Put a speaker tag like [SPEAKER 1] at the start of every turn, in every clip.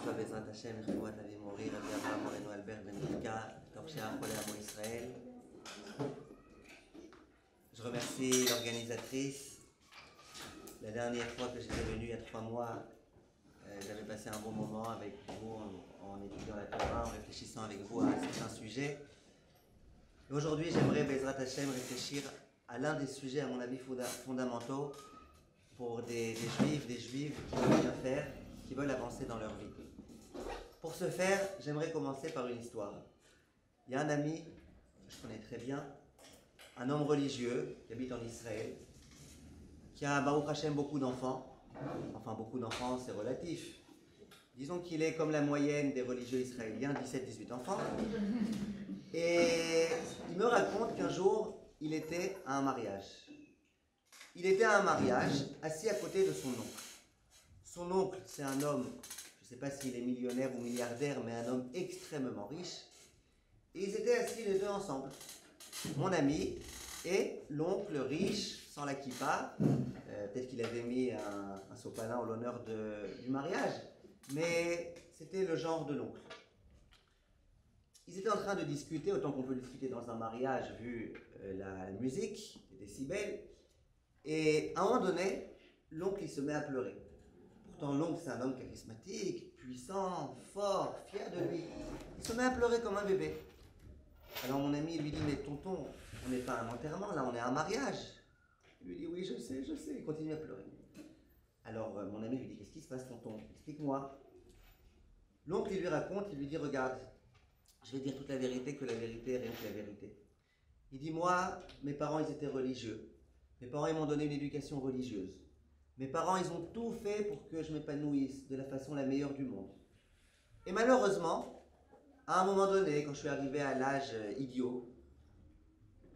[SPEAKER 1] toi, Bezrat Hashem, Rechouat Avi Mori, Rabbi Abraham Moreno Albert Ben Rivka, Torchea Cholé Amo Israël. Je remercie l'organisatrice. La dernière fois que j'étais venu, il y a 3 mois, j'avais passé un bon moment avec vous en étudiant la Torah, en réfléchissant avec vous à certains sujets. Et aujourd'hui, j'aimerais, Bezrat Hashem, réfléchir à l'un des sujets, à mon avis, fondamentaux pour des juifs, des juives qui veulent bien faire, qui veulent avancer dans leur vie. Pour ce faire, j'aimerais commencer par une histoire. Il y a un ami que je connais très bien, un homme religieux qui habite en Israël, qui a, Baruch Hashem, beaucoup d'enfants. Enfin, beaucoup d'enfants, c'est relatif. Disons qu'il est comme la moyenne des religieux israéliens, 17-18 enfants. Et il me raconte qu'un jour, il était à un mariage. Il était à un mariage, assis à côté de son oncle. Son oncle, c'est un homme, je ne sais pas s'il est millionnaire ou milliardaire, mais un homme extrêmement riche. Et ils étaient assis les deux ensemble. Mon ami et l'oncle riche, sans la kippa. Peut-être qu'il avait mis un sopalin en l'honneur du mariage. Mais c'était le genre de l'oncle. Ils étaient en train de discuter, autant qu'on peut discuter dans un mariage, vu la musique, les décibels. Et à un moment donné, l'oncle il se met à pleurer. Pourtant l'oncle c'est un homme charismatique, puissant, fort, fier de lui. Il se met à pleurer comme un bébé. Alors mon ami lui dit, mais tonton, on n'est pas à un enterrement, là on est à un mariage. Il lui dit, oui je sais, il continue à pleurer. Alors mon ami lui dit, qu'est-ce qui se passe tonton? Explique-moi. L'oncle il lui raconte, il lui dit, regarde, je vais dire toute la vérité, que la vérité est rien que la vérité. Il dit, moi, mes parents ils étaient religieux. Mes parents ils m'ont donné une éducation religieuse. Mes parents ils ont tout fait pour que je m'épanouisse de la façon la meilleure du monde. Et malheureusement, à un moment donné, quand je suis arrivé à l'âge idiot,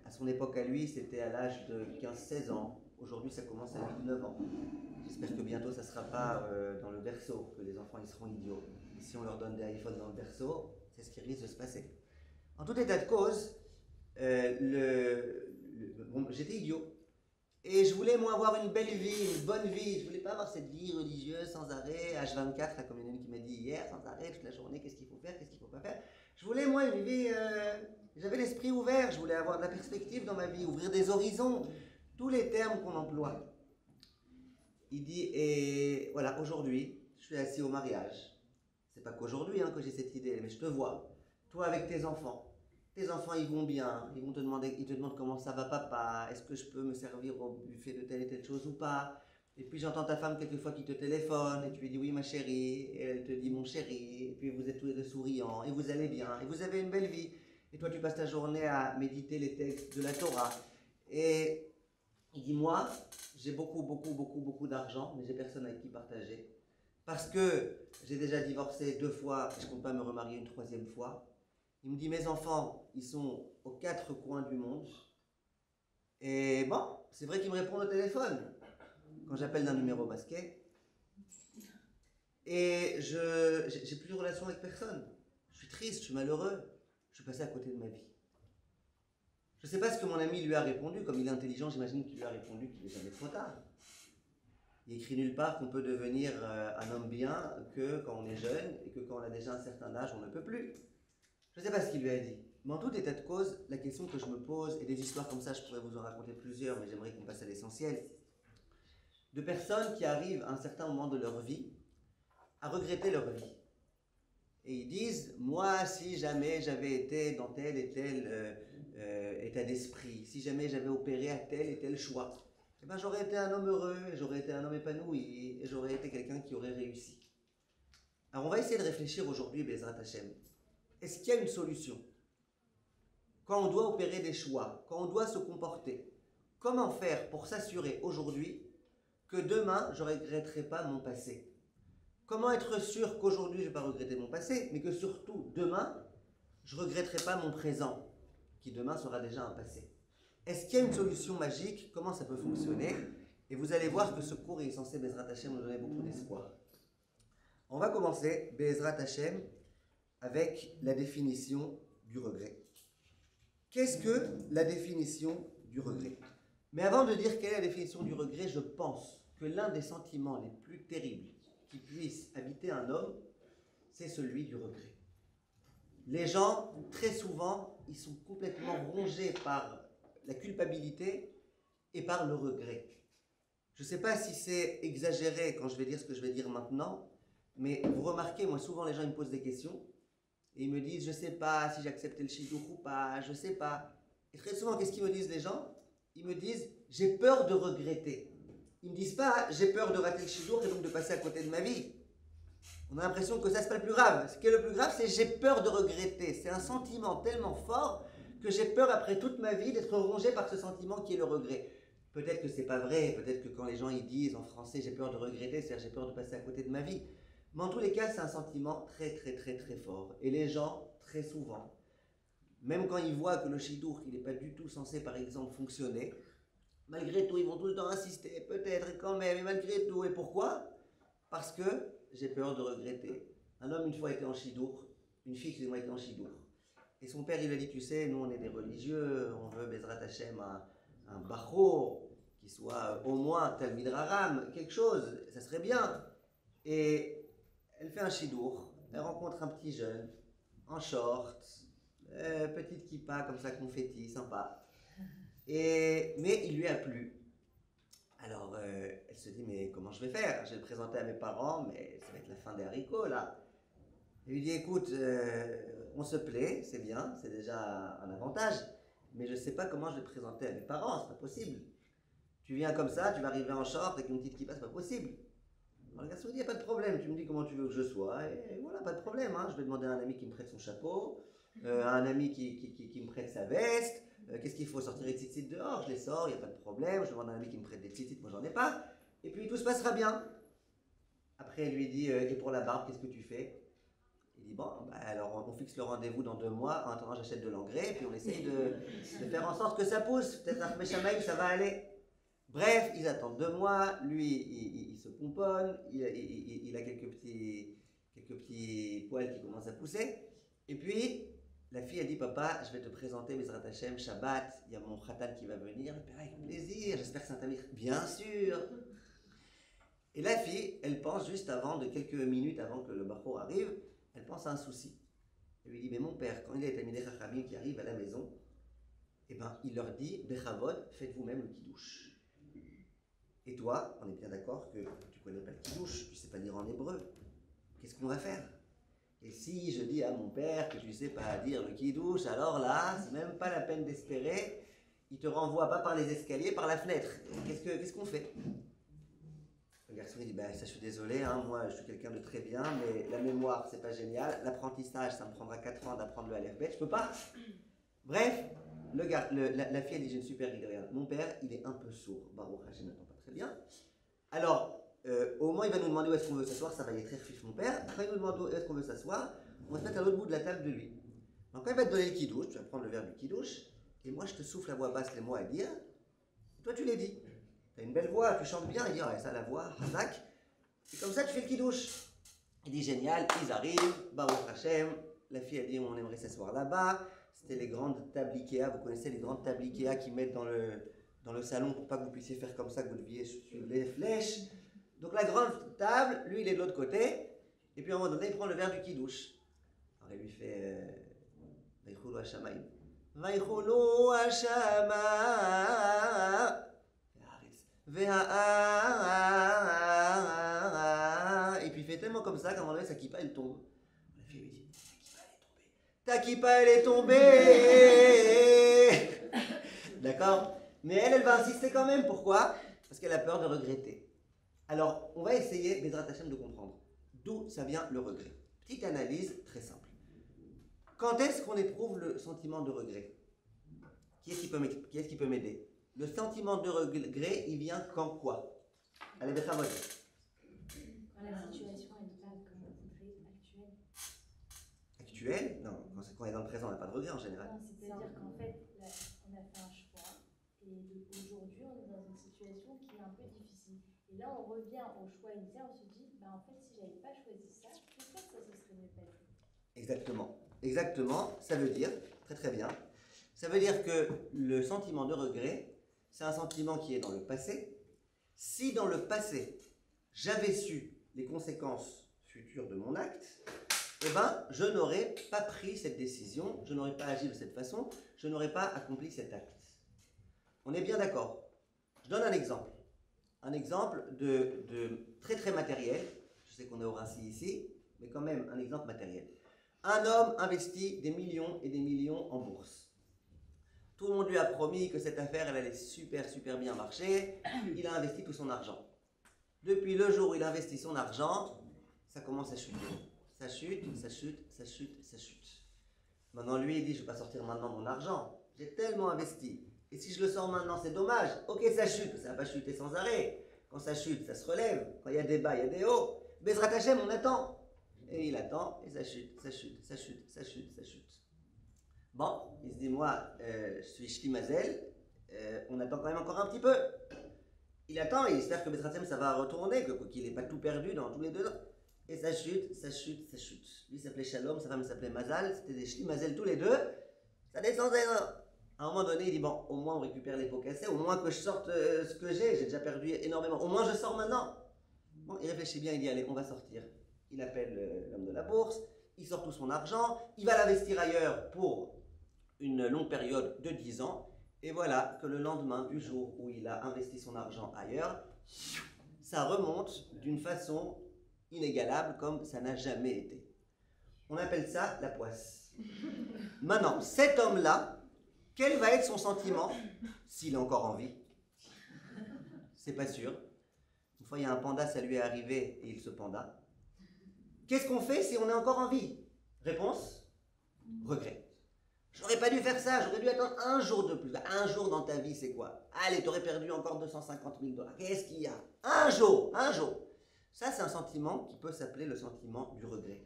[SPEAKER 1] à son époque à lui c'était à l'âge de 15-16 ans, aujourd'hui ça commence à 8-9 ans. J'espère que bientôt ça ne sera pas dans le berceau, que les enfants ils seront idiots. Et si on leur donne des iPhones dans le berceau, c'est ce qui risque de se passer. En tout état de cause, j'étais idiot. Et je voulais, moi, avoir une belle vie, une bonne vie. Je voulais pas avoir cette vie religieuse sans arrêt, H24, comme une qui m'a dit hier, sans arrêt, toute la journée, qu'est-ce qu'il faut faire, qu'est-ce qu'il faut pas faire. Je voulais, moi, une vie, j'avais l'esprit ouvert, je voulais avoir de la perspective dans ma vie, ouvrir des horizons, tous les termes qu'on emploie. Il dit, et voilà, aujourd'hui, je suis assis au mariage. C'est pas qu'aujourd'hui que j'ai cette idée, mais je te vois, toi avec tes enfants. Tes enfants, ils vont bien, ils te demandent comment ça va papa, est-ce que je peux me servir au buffet de telle et telle chose ou pas. Et puis j'entends ta femme quelquefois qui te téléphone, et tu lui dis oui ma chérie, et elle te dit mon chéri, et puis vous êtes tous les deux souriants, et vous allez bien, et vous avez une belle vie. Et toi tu passes ta journée à méditer les textes de la Torah. Et il dit moi, j'ai beaucoup d'argent, mais j'ai personne avec qui partager. Parce que j'ai déjà divorcé 2 fois, et je ne compte pas me remarier une 3e fois. Il me dit, mes enfants, ils sont aux 4 coins du monde. Et bon, c'est vrai qu'ils me répondent au téléphone quand j'appelle d'un numéro masqué. Et j'ai plus de relation avec personne. Je suis triste, je suis malheureux. Je suis passé à côté de ma vie. Je ne sais pas ce que mon ami lui a répondu. Comme il est intelligent, j'imagine qu'il lui a répondu qu'il n'est jamais trop tard. Il écrit nulle part qu'on peut devenir un homme bien que quand on est jeune et que quand on a déjà un certain âge, on ne peut plus. Je ne sais pas ce qu'il lui a dit, mais en tout état de cause, la question que je me pose, et des histoires comme ça, je pourrais vous en raconter plusieurs, mais j'aimerais qu'on passe à l'essentiel, de personnes qui arrivent à un certain moment de leur vie à regretter leur vie. Et ils disent, moi, si jamais j'avais été dans tel et tel état d'esprit, si jamais j'avais opéré à tel et tel choix, eh ben, j'aurais été un homme heureux, j'aurais été un homme épanoui, et j'aurais été quelqu'un qui aurait réussi. Alors on va essayer de réfléchir aujourd'hui, Bezrat Hashem. Est-ce qu'il y a une solution? Quand on doit opérer des choix, quand on doit se comporter, comment faire pour s'assurer aujourd'hui que demain, je ne regretterai pas mon passé? Comment être sûr qu'aujourd'hui, je ne vais pas regretter mon passé, mais que surtout, demain, je ne regretterai pas mon présent, qui demain sera déjà un passé? Est-ce qu'il y a une solution magique? Comment ça peut fonctionner? Et vous allez voir que ce cours est censé, Bezrat Hashem, nous donner beaucoup d'espoir. On va commencer, Bezrat Hashem, avec la définition du regret. Qu'est-ce que la définition du regret? Mais avant de dire quelle est la définition du regret, je pense que l'un des sentiments les plus terribles qui puissent habiter un homme, c'est celui du regret. Les gens, très souvent, ils sont complètement rongés par la culpabilité et par le regret. Je ne sais pas si c'est exagéré quand je vais dire ce que je vais dire maintenant, mais vous remarquez, moi souvent les gens ils me posent des questions et ils me disent je ne sais pas si j'acceptais le shidduch ou pas, je ne sais pas. Et très souvent, qu'est-ce qu'ils me disent les gens? Ils me disent j'ai peur de regretter. Ils ne me disent pas j'ai peur de rater le shidduch et donc de passer à côté de ma vie. On a l'impression que ça c'est pas le plus grave. Ce qui est le plus grave, c'est j'ai peur de regretter. C'est un sentiment tellement fort que j'ai peur après toute ma vie d'être rongé par ce sentiment qui est le regret. Peut-être que c'est pas vrai, peut-être que quand les gens ils disent en français j'ai peur de regretter, c'est-à-dire j'ai peur de passer à côté de ma vie. Mais en tous les cas, c'est un sentiment très très très très fort. Et les gens, très souvent, même quand ils voient que le shidduch il n'est pas du tout censé par exemple fonctionner, malgré tout ils vont tout le temps insister, peut-être et quand même, et malgré tout. Et pourquoi? Parce que j'ai peur de regretter. Un homme une fois était en shidduch, une fille excusez-moi était en shidduch. Et son père il lui a dit tu sais, nous on est des religieux, on veut Bezrat Hashem un bachor qui soit au moins Talmid Raram, quelque chose, ça serait bien. Et elle fait un shidduch, elle rencontre un petit jeune, en short, petite kippa comme ça, confetti, sympa. Mais il lui a plu. Alors elle se dit mais comment je vais faire? Je vais le présenter à mes parents, mais ça va être la fin des haricots là. Il lui dit écoute, on se plaît, c'est bien, c'est déjà un avantage, mais je ne sais pas comment je vais le présenter à mes parents, c'est pas possible. Tu viens comme ça, tu vas arriver en short avec une petite kippa, c'est pas possible. Alors le garçon dit, il n'y a pas de problème, tu me dis comment tu veux que je sois, et voilà, pas de problème, hein. Je vais demander à un ami qui me prête son chapeau, à un ami qui me prête sa veste, qu'est-ce qu'il faut, sortir les tzitzit dehors, je les sors, il n'y a pas de problème, je demande à un ami qui me prête des tzitzit, moi j'en ai pas, et puis tout se passera bien. Après elle lui dit, et pour la barbe, qu'est-ce que tu fais? Il dit, bon, bah, alors on fixe le rendez-vous dans 2 mois, en attendant j'achète de l'engrais, puis on essaye de faire en sorte que ça pousse, peut-être un Meshamaï, ça va aller. Bref, ils attendent 2 mois, lui il se pomponne, il a quelques petits poils qui commencent à pousser, et puis la fille a dit papa, je vais te présenter Bezrat Hashem, Shabbat, il y a mon khatan qui va venir, le père avec plaisir, j'espère que c'est un tamir, bien sûr. Et la fille, elle pense juste quelques minutes avant que le bachor arrive, elle pense à un souci. Elle lui dit mais mon père, quand il est Talmidei Chachamim qui arrive à la maison, eh ben, il leur dit Bechavod, faites vous-même le kiddush. Et toi, on est bien d'accord que tu ne connais pas le kiddush, tu ne sais pas lire en hébreu. Qu'est-ce qu'on va faire? Et si je dis à mon père que tu ne sais pas dire le kiddush, alors là, c'est même pas la peine d'espérer. Il te renvoie pas par les escaliers, par la fenêtre. Qu'est-ce qu'on fait? Le garçon il dit ça je suis désolé, hein, moi je suis quelqu'un de très bien, mais la mémoire c'est pas génial. L'apprentissage ça me prendra 4 ans d'apprendre le Aleph Bet, je peux pas. Bref. La fille elle dit j'ai une super idée. Mon père il est un peu sourd, Baruch Hashem n'entend pas très bien. Alors au moins il va nous demander où est-ce qu'on veut s'asseoir, ça va y être très fif mon père. Après il nous demande où est-ce qu'on veut s'asseoir, on va se mettre à l'autre bout de la table de lui. Donc quand il va te donner le kiddush, tu vas prendre le verre du kiddush, et moi je te souffle à voix basse les mots à dire, et toi tu les dis. Tu as une belle voix, tu chantes bien, il dit ouais, ça la voix, Hazak, et comme ça tu fais le kiddush. Il dit génial, ils arrivent, Baruch Hashem, la fille a dit on aimerait s'asseoir là-bas. C'était les grandes tables Ikea, vous connaissez les grandes tables Ikea qui mettent dans le salon pour pas que vous puissiez faire comme ça, que vous deviez suivre les flèches. Donc la grande table, lui il est de l'autre côté, et puis à un moment donné il prend le verre du kiddush. Alors il lui fait Vaichulu Hashamayim. Vaichulu Hashamayim. Et puis il fait tellement comme ça qu'à un moment donné sa kippa elle tombe. La fille lui dit ta kippa elle est tombée. D'accord? Mais elle va insister quand même. Pourquoi? Parce qu'elle a peur de regretter. Alors, on va essayer, Bezrat Hashem, de comprendre d'où ça vient le regret. Petite analyse très simple. Quand est-ce qu'on éprouve le sentiment de regret? Qui est-ce qui peut m'aider? Le sentiment de regret, il vient quand quoi? Allez, Bechavod.
[SPEAKER 2] Quand la situation est pas comme on voudrait, actuelle.
[SPEAKER 1] Actuelle? Non, quand on est dans le présent, on n'a pas de regret en général.
[SPEAKER 2] Non, c'est-à-dire qu'en fait, là, on a fait un choix, et aujourd'hui, on est dans une situation qui est un peu difficile. Et là, on revient au choix initial, on se dit, en fait, si j'avais pas choisi ça, peut-être que ça se serait mieux passé.
[SPEAKER 1] Exactement. Exactement, ça veut dire, très très bien, ça veut dire que le sentiment de regret, c'est un sentiment qui est dans le passé. Si dans le passé, j'avais su les conséquences futures de mon acte, eh ben, je n'aurais pas pris cette décision, je n'aurais pas agi de cette façon, je n'aurais pas accompli cet acte. On est bien d'accord. Je donne un exemple. Un exemple de très très matériel. Je sais qu'on est au Rassi ici, mais quand même un exemple matériel. Un homme investit des millions et des millions en bourse. Tout le monde lui a promis que cette affaire, elle allait super super bien marcher. Il a investi tout son argent. Depuis le jour où il investit son argent, ça commence à chuter. Ça chute, ça chute, ça chute, ça chute. Maintenant, lui, il dit, je ne vais pas sortir maintenant mon argent. J'ai tellement investi. Et si je le sors maintenant, c'est dommage. Ok, ça chute, ça ne va pas chuter sans arrêt. Quand ça chute, ça se relève. Quand il y a des bas, il y a des hauts. Bezrat Hashem, on attend. Et il attend, et ça chute, ça chute, ça chute, ça chute, ça chute. Bon, il se dit, moi, je suis Shlimazel, on attend quand même encore un petit peu. Il attend, et il espère que Bezrat Hashem, ça va retourner, qu'il n'ait pas tout perdu dans tous les deux. Et ça chute, ça chute, ça chute. Lui s'appelait Shalom, sa femme s'appelait Mazal, c'était des Shlimazel tous les deux. Ça descendait. À un moment donné, il dit, bon, au moins on récupère les pots cassés, au moins que je sorte ce que j'ai déjà perdu énormément. Au moins je sors maintenant. Bon, il réfléchit bien, il dit, allez, on va sortir. Il appelle l'homme de la bourse, il sort tout son argent, il va l'investir ailleurs pour une longue période de 10 ans. Et voilà que le lendemain du jour où il a investi son argent ailleurs, ça remonte d'une façon inégalable comme ça n'a jamais été. On appelle ça la poisse. Maintenant, cet homme-là, quel va être son sentiment s'il est encore en vie? C'est pas sûr. Une fois, il y a un panda, ça lui est arrivé et il se panda. Qu'est-ce qu'on fait si on est encore en vie? Réponse, regret. J'aurais pas dû faire ça, j'aurais dû attendre un jour de plus. Un jour dans ta vie, c'est quoi? Allez, t'aurais perdu encore 250 000 $. Qu'est-ce qu'il y a? Un jour, un jour. Ça, c'est un sentiment qui peut s'appeler le sentiment du regret.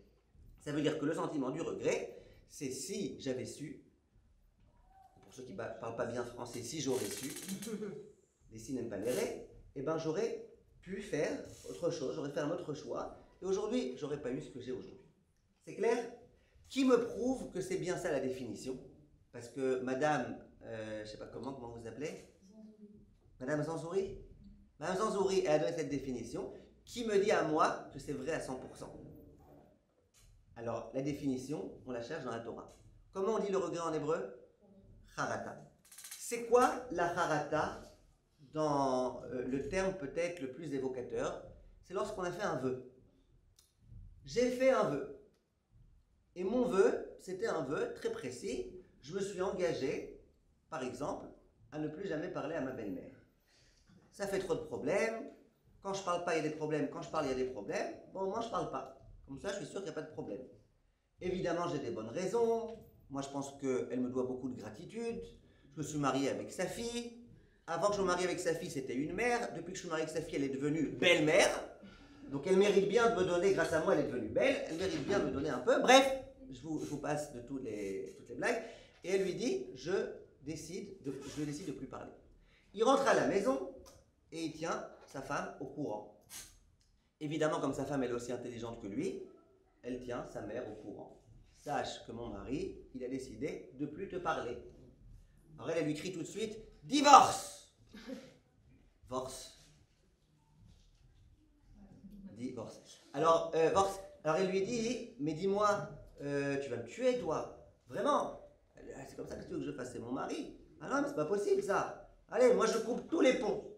[SPEAKER 1] Ça veut dire que le sentiment du regret, c'est si j'avais su, pour ceux qui ne parlent pas bien français, si j'aurais su, les si n'aiment pas les ré, eh ben j'aurais pu faire autre chose, j'aurais fait un autre choix, et aujourd'hui, j'aurais pas eu ce que j'ai aujourd'hui. C'est clair? Qui me prouve que c'est bien ça la définition? Parce que madame, je ne sais pas comment vous appelez? Madame Zanzouri? Madame Zanzouri, elle a donné cette définition. Qui me dit à moi que c'est vrai à 100%? Alors, la définition, on la cherche dans la Torah. Comment on dit le regret en hébreu? Harata. C'est quoi la harata dans le terme peut-être le plus évocateur? C'est lorsqu'on a fait un vœu. J'ai fait un vœu. Et mon vœu, c'était un vœu très précis. Je me suis engagé, par exemple, à ne plus jamais parler à ma belle-mère. Ça fait trop de problèmes. Quand je ne parle pas, il y a des problèmes. Quand je parle, il y a des problèmes. Bon, moi, je ne parle pas. Comme ça, je suis sûr qu'il n'y a pas de problème. Évidemment, j'ai des bonnes raisons. Moi, je pense qu'elle me doit beaucoup de gratitude. Je me suis marié avec sa fille. Avant que je me marie avec sa fille, c'était une mère. Depuis que je suis marié avec sa fille, elle est devenue belle-mère. Donc, elle mérite bien de me donner, grâce à moi, elle est devenue belle. Elle mérite bien de me donner un peu. Bref, je vous passe de toutes les blagues. Et elle lui dit, je décide de plus parler. Il rentre à la maison et il tient sa femme au courant. Évidemment, comme sa femme elle est aussi intelligente que lui, elle tient sa mère au courant. Sache que mon mari, il a décidé de ne plus te parler. Alors elle lui crie tout de suite, divorce! Divorce. Divorce. Alors, alors elle lui dit, mais dis-moi, tu vas me tuer toi? Vraiment? C'est comme ça que tu veux que je fasse, c'est mon mari. Ah non, mais c'est pas possible ça. Allez, moi je coupe tous les ponts.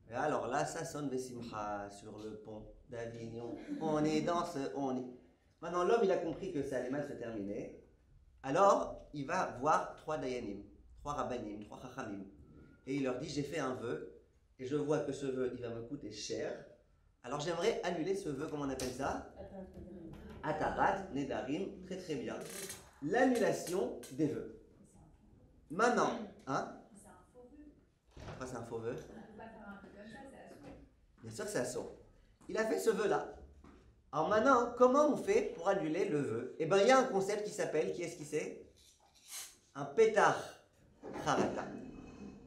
[SPEAKER 1] Et alors là, ça sonne Bessimcha sur le pont d'Avignon. On est dans ce... Maintenant, l'homme, il a compris que ça allait mal se terminer. Alors, il va voir 3 dayanim, 3 rabbanim, 3 chachamim. Et il leur dit, j'ai fait un vœu, et je vois que ce vœu, il va me coûter cher. Alors, j'aimerais annuler ce vœu, comment on appelle ça? Atarat, Nedarim, très très bien. L'annulation des vœux. Maintenant, hein?
[SPEAKER 2] C'est un faux vœu.
[SPEAKER 1] Pourquoi c'est un faux vœu?
[SPEAKER 2] On ne peut pas faire un peu comme ça, c'est assaut.
[SPEAKER 1] Bien sûr que c'est assaut. Il a fait ce vœu-là. Alors maintenant, comment on fait pour annuler le vœu? Eh bien, il y a un concept qui s'appelle, qui est-ce qui c'est? Un pétard harata.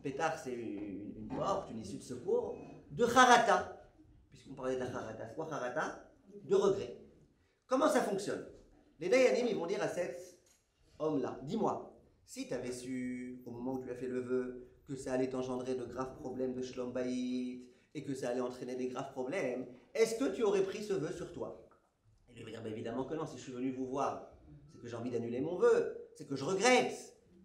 [SPEAKER 1] Pétard, c'est une porte, une issue de secours, de harata. Puisqu'on parlait de la harata. C'est quoi harata? De regret. Comment ça fonctionne? Les dayanim, ils vont dire à cet homme-là, dis-moi, si tu avais su, au moment où tu as fait le vœu, que ça allait engendrer de graves problèmes de shlom bayit, et que ça allait entraîner des graves problèmes, est-ce que tu aurais pris ce vœu sur toi? Et Il va dire, ben évidemment que non, si je suis venu vous voir, c'est que j'ai envie d'annuler mon vœu, c'est que je regrette.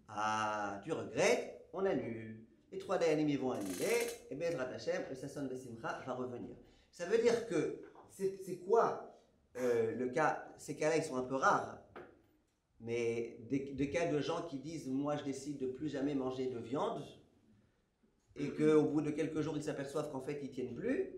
[SPEAKER 1] Ah, tu regrettes, on annule. Les 3 Dayanim ils vont annuler, et Bezrat Hashem, le Sasson Besimcha va revenir. Ça veut dire que, c'est quoi le cas? Ces cas-là, ils sont un peu rares. Mais des cas de gens qui disent, moi je décide de plus jamais manger de viande, et qu'au bout de quelques jours, ils s'aperçoivent qu'en fait, ils ne tiennent plus.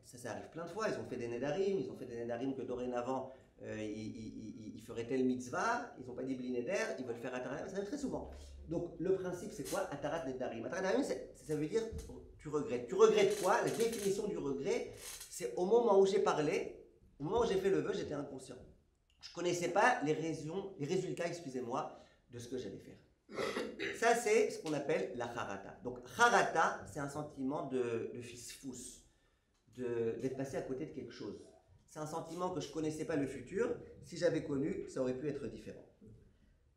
[SPEAKER 1] Ça arrive plein de fois. Ils ont fait des Nedarim, que dorénavant, ils feraient telle mitzvah, ils n'ont pas dit Bli Neder, ils veulent faire Atarat, ça arrive très souvent. Donc, le principe, c'est quoi? Atarat Nedarim. Atarat Nedarim, ça veut dire, tu regrettes. Tu regrettes quoi? La définition du regret, c'est au moment où j'ai parlé, au moment où j'ai fait le vœu, j'étais inconscient. Je ne connaissais pas les résultats, excusez-moi, de ce que j'allais faire. Ça, c'est ce qu'on appelle la charata. Donc, charata, c'est un sentiment de fisfous, d'être passé à côté de quelque chose. C'est un sentiment que je ne connaissais pas le futur. Si j'avais connu, ça aurait pu être différent.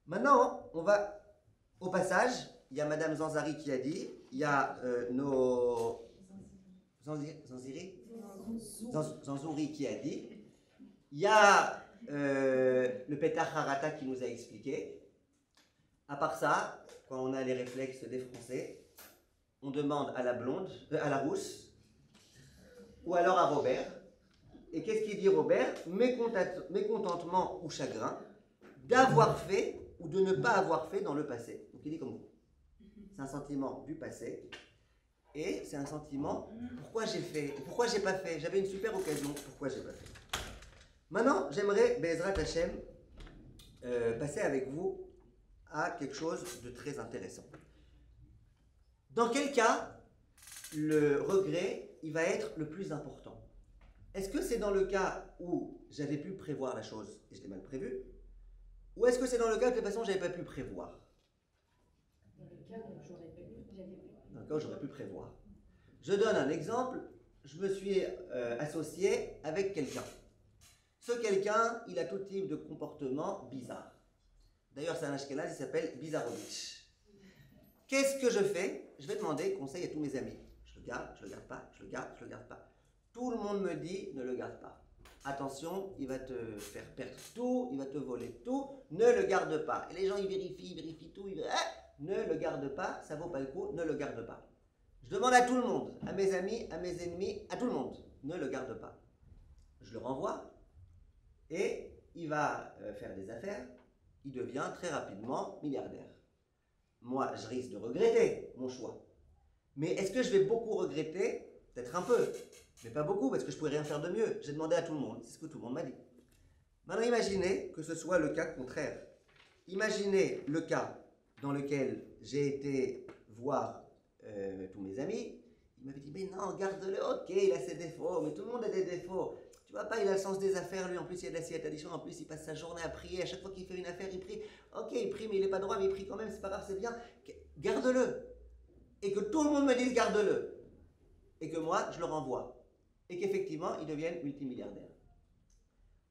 [SPEAKER 1] Maintenant, on va au passage. Il y a Madame Zanzari qui a dit, il y a nos... Zanzouri qui a dit, il y a le Pétach Harata qui nous a expliqué. À part ça, quand on a les réflexes des Français, on demande à la blonde, à la rousse, ou alors à Robert. Et qu'est-ce qu'il dit Robert? Mécontentement ou chagrin d'avoir fait ou de ne pas avoir fait dans le passé. Donc il dit comme vous. C'est un sentiment du passé. Et c'est un sentiment, pourquoi j'ai fait, pourquoi j'ai pas fait? J'avais une super occasion, pourquoi j'ai pas fait? Maintenant, j'aimerais, Bezrat Hashem, passer avec vous à quelque chose de très intéressant. Dans quel cas le regret, il va être le plus important? Est-ce que c'est dans le cas où j'avais pu prévoir la chose et je l'ai mal prévu? Ou est-ce que c'est dans le cas où de toute façon j'avais pas pu prévoir?
[SPEAKER 2] Dans le cas où j'aurais pu,
[SPEAKER 1] Dans le cas où j'aurais pu prévoir. Je donne un exemple. Je me suis associé avec quelqu'un. Ce quelqu'un, il a tout type de comportement bizarre. D'ailleurs, c'est un Ashkenaz, il s'appelle Bizarovitch. Qu'est-ce que je fais? Je vais demander conseil à tous mes amis. Je le garde, je le garde pas, je le garde, je le garde pas. Tout le monde me dit, ne le garde pas. Attention, il va te faire perdre tout, il va te voler tout, ne le garde pas. Et les gens, ils vérifient tout, ne le garde pas, ça vaut pas le coup, ne le garde pas. Je demande à tout le monde, à mes amis, à mes ennemis, à tout le monde, ne le garde pas. Je le renvoie et il va faire des affaires. Il devient très rapidement milliardaire. Moi, je risque de regretter mon choix. Mais est-ce que je vais beaucoup regretter? Peut-être un peu, mais pas beaucoup, parce que je ne pourrais rien faire de mieux. J'ai demandé à tout le monde, c'est ce que tout le monde m'a dit. Maintenant, imaginez que ce soit le cas contraire. Imaginez le cas dans lequel j'ai été voir tous mes amis. Ils m'avaient dit, mais non, garde-le, ok, il a ses défauts, mais tout le monde a des défauts. Tu vois pas, il a le sens des affaires, lui, en plus il y a de la siette addition, en plus il passe sa journée à prier, à chaque fois qu'il fait une affaire, il prie. Ok, il prie, mais il n'est pas droit, mais il prie quand même, c'est pas grave, c'est bien. Garde-le. Et que tout le monde me dise garde-le. Et que moi, je le renvoie. Et qu'effectivement, il devienne multimilliardaire.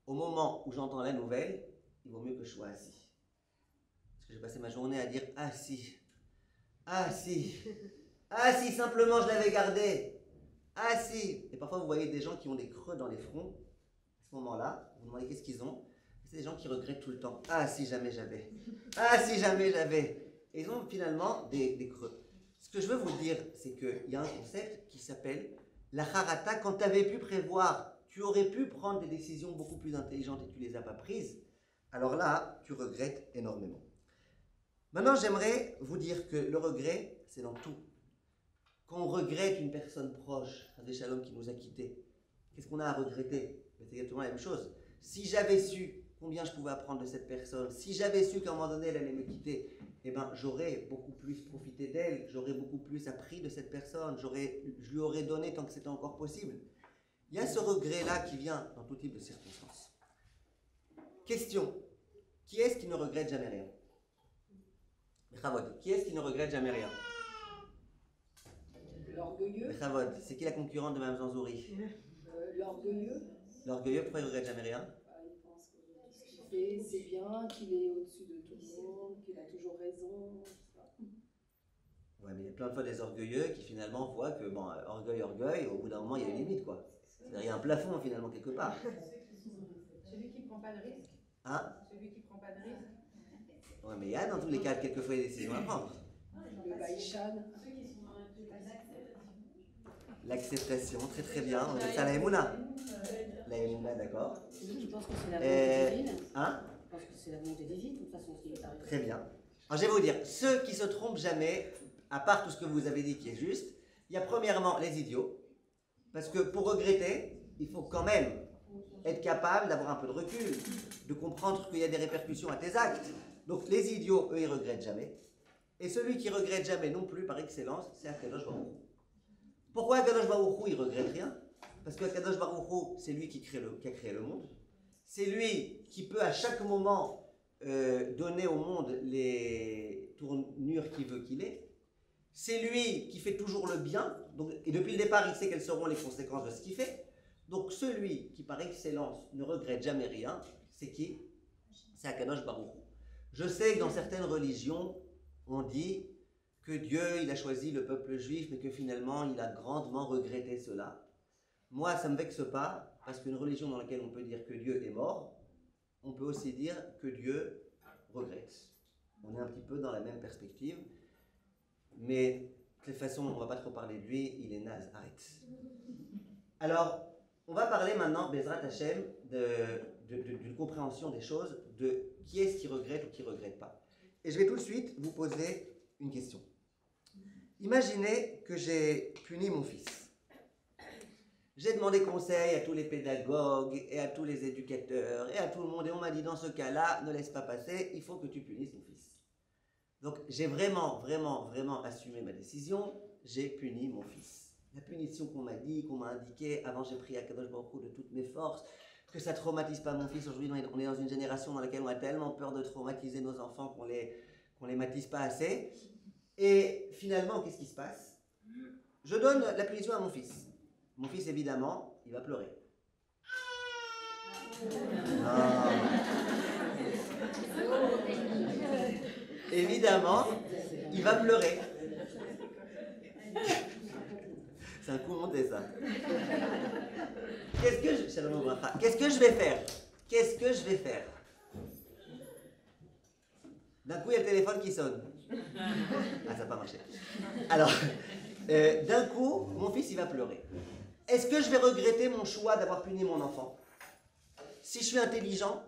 [SPEAKER 1] Au moment où j'entends la nouvelle, il vaut mieux que je sois assis. Parce que j'ai passé ma journée à dire ah si, ah si, ah si, simplement je l'avais gardé. Ah si! Et parfois vous voyez des gens qui ont des creux dans les fronts. À ce moment-là, vous vous demandez qu'est-ce qu'ils ont. C'est des gens qui regrettent tout le temps. Ah si jamais j'avais. Ah si jamais j'avais. Et ils ont finalement des creux. Ce que je veux vous dire, c'est qu'il y a un concept qui s'appelle la harata. Quand tu avais pu prévoir, tu aurais pu prendre des décisions beaucoup plus intelligentes et tu ne les as pas prises. Alors là, tu regrettes énormément. Maintenant, j'aimerais vous dire que le regret, c'est dans tout. Quand on regrette une personne proche, un des Shalom qui nous a quittés, qu'est-ce qu'on a à regretter? C'est exactement la même chose. Si j'avais su combien je pouvais apprendre de cette personne, si j'avais su qu'à un moment donné elle allait me quitter, eh ben, j'aurais beaucoup plus profité d'elle, j'aurais beaucoup plus appris de cette personne, je lui aurais donné tant que c'était encore possible. Il y a ce regret-là qui vient dans tout type de circonstances. Question, qui est-ce qui ne regrette jamais rien? Qui est-ce qui ne regrette jamais rien?
[SPEAKER 3] L'orgueilleux.
[SPEAKER 1] C'est qui la concurrente de Mme Zanzouri?
[SPEAKER 3] L'orgueilleux.
[SPEAKER 1] L'orgueilleux, pourquoi il ne regrette jamais rien?
[SPEAKER 3] Il pense que ce qu'il fait, c'est bien, qu'il est au-dessus de tout le monde, qu'il a toujours raison.
[SPEAKER 1] Ouais, mais il y a plein de fois des orgueilleux qui finalement voient que, bon, orgueil, au bout d'un moment, il y a une limite, quoi. Il y a un plafond, finalement, quelque part.
[SPEAKER 2] Ceux
[SPEAKER 4] Celui qui ne prend pas de risque.
[SPEAKER 1] Hein?
[SPEAKER 4] Celui qui ne prend pas de risque.
[SPEAKER 1] Ouais, mais il y a dans tous les cas quelquefois des décisions à prendre.
[SPEAKER 3] Le Baïchan.
[SPEAKER 1] L'acceptation, très très bien. On appelle ça la Emouna. La Emouna, d'accord.
[SPEAKER 5] Je pense que c'est la volonté divine.
[SPEAKER 1] Hein?
[SPEAKER 5] Je pense que c'est la volonté divine, de toute façon, ce qui est arrivé.
[SPEAKER 1] Très bien. Alors je vais vous dire, ceux qui se trompent jamais, à part tout ce que vous avez dit qui est juste, il y a premièrement les idiots. Parce que pour regretter, il faut quand même être capable d'avoir un peu de recul, de comprendre qu'il y a des répercussions à tes actes. Donc les idiots, eux, ils regrettent jamais. Et celui qui regrette jamais non plus, par excellence, c'est Akadosh Baruch Hu. Pourquoi Akadosh Baruch Hu, il regrette rien? Parce que Akadosh Baruch Hu, c'est lui qui a créé le monde. C'est lui qui peut à chaque moment donner au monde les tournures qu'il veut qu'il ait. C'est lui qui fait toujours le bien. Donc, et depuis le départ, il sait quelles seront les conséquences de ce qu'il fait. Donc celui qui par excellence ne regrette jamais rien, c'est qui? C'est Akadosh Baruch Hu. Je sais que dans certaines religions, on dit que Dieu, il a choisi le peuple juif, mais que finalement, il a grandement regretté cela. Moi, ça ne me vexe pas, parce qu'une religion dans laquelle on peut dire que Dieu est mort, on peut aussi dire que Dieu regrette. On est un petit peu dans la même perspective. Mais de toute façon, on ne va pas trop parler de lui, il est naze, arrête. Alors, on va parler maintenant, Bezrat Hashem, d'une compréhension des choses, de qui est-ce qui regrette ou qui ne regrette pas. Et je vais tout de suite vous poser une question. Imaginez que j'ai puni mon fils. J'ai demandé conseil à tous les pédagogues et à tous les éducateurs et à tout le monde et on m'a dit dans ce cas-là, ne laisse pas passer, il faut que tu punisses ton fils. Donc j'ai vraiment assumé ma décision, j'ai puni mon fils. La punition qu'on m'a dit, qu'on m'a indiquée, avant j'ai prié à Kadosh Baruch Hu de toutes mes forces, que ça ne traumatise pas mon fils. Aujourd'hui on est dans une génération dans laquelle on a tellement peur de traumatiser nos enfants qu'on les matise pas assez. Et finalement, qu'est-ce qui se passe? Je donne la punition à mon fils. Mon fils, évidemment, il va pleurer. Évidemment, il va pleurer. C'est un coup monté, ça. Qu'est-ce que je vais faire? Qu'est-ce que je vais faire? D'un coup, il y a le téléphone qui sonne. Ah, ça n'a pas marché. Alors, d'un coup, mon fils, il va pleurer. Est-ce que je vais regretter mon choix d'avoir puni mon enfant? Si je suis intelligent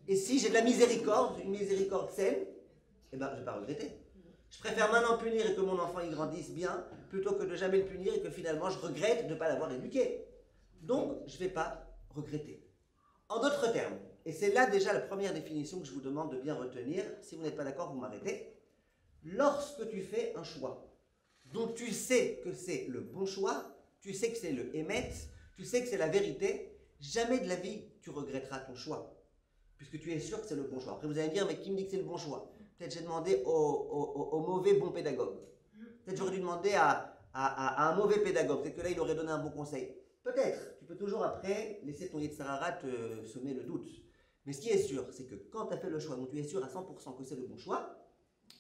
[SPEAKER 1] et si j'ai de la miséricorde, une miséricorde saine, eh ben, je ne vais pas regretter. Je préfère maintenant punir et que mon enfant y grandisse bien, plutôt que de jamais le punir et que finalement je regrette de ne pas l'avoir éduqué. Donc, je ne vais pas regretter. En d'autres termes, et c'est là déjà la première définition que je vous demande de bien retenir, si vous n'êtes pas d'accord, vous m'arrêtez. Lorsque tu fais un choix dont tu sais que c'est le bon choix, tu sais que c'est le émet, tu sais que c'est la vérité, jamais de la vie tu regretteras ton choix, puisque tu es sûr que c'est le bon choix. Après vous allez me dire, mais qui me dit que c'est le bon choix? Peut-être j'ai demandé au mauvais bon pédagogue. Peut-être j'aurais dû demander à un mauvais pédagogue. Peut-être que là il aurait donné un bon conseil. Peut-être. Tu peux toujours après laisser ton Yetzirara te semer le doute. Mais ce qui est sûr, c'est que quand tu as fait le choix, dont tu es sûr à 100% que c'est le bon choix,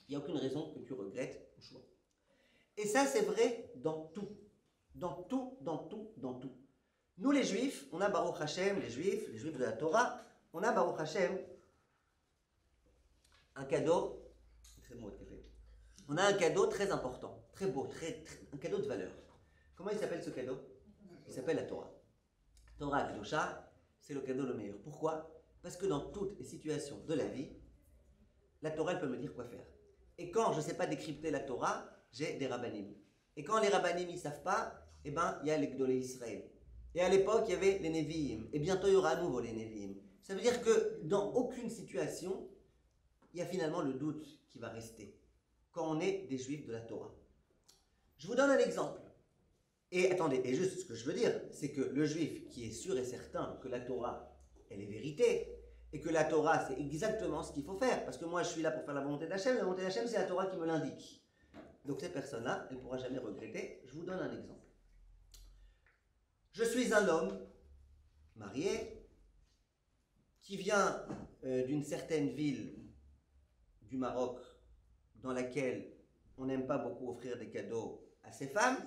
[SPEAKER 1] il n'y a aucune raison que tu regrettes ton choix. Et ça, c'est vrai dans tout. Dans tout. Nous, les Juifs, on a Baruch Hashem, les Juifs de la Torah, on a Baruch Hashem un cadeau, très beau, on a un cadeau très important, très beau, un cadeau de valeur. Comment il s'appelle ce cadeau? Il s'appelle la Torah. Torah Kedusha, c'est le cadeau le meilleur. Pourquoi? Parce que dans toutes les situations de la vie, la Torah, elle peut me dire quoi faire. Et quand je ne sais pas décrypter la Torah, j'ai des rabbanim. Et quand les rabbanim ne savent pas, eh ben, il y a les Gdolei Israël. Et à l'époque, il y avait les Nevi'im. Et bientôt, il y aura à nouveau les Nevi'im. Ça veut dire que dans aucune situation, il y a finalement le doute qui va rester quand on est des Juifs de la Torah. Je vous donne un exemple. Et attendez, et juste ce que je veux dire, c'est que le Juif qui est sûr et certain que la Torah, elle est vérité, et que la Torah, c'est exactement ce qu'il faut faire, parce que moi, je suis là pour faire la volonté d'Hachem, la volonté d'Hachem, c'est la Torah qui me l'indique. Donc cette personne-là, elle ne pourra jamais regretter. Je vous donne un exemple. Je suis un homme marié qui vient d'une certaine ville du Maroc dans laquelle on n'aime pas beaucoup offrir des cadeaux à ses femmes.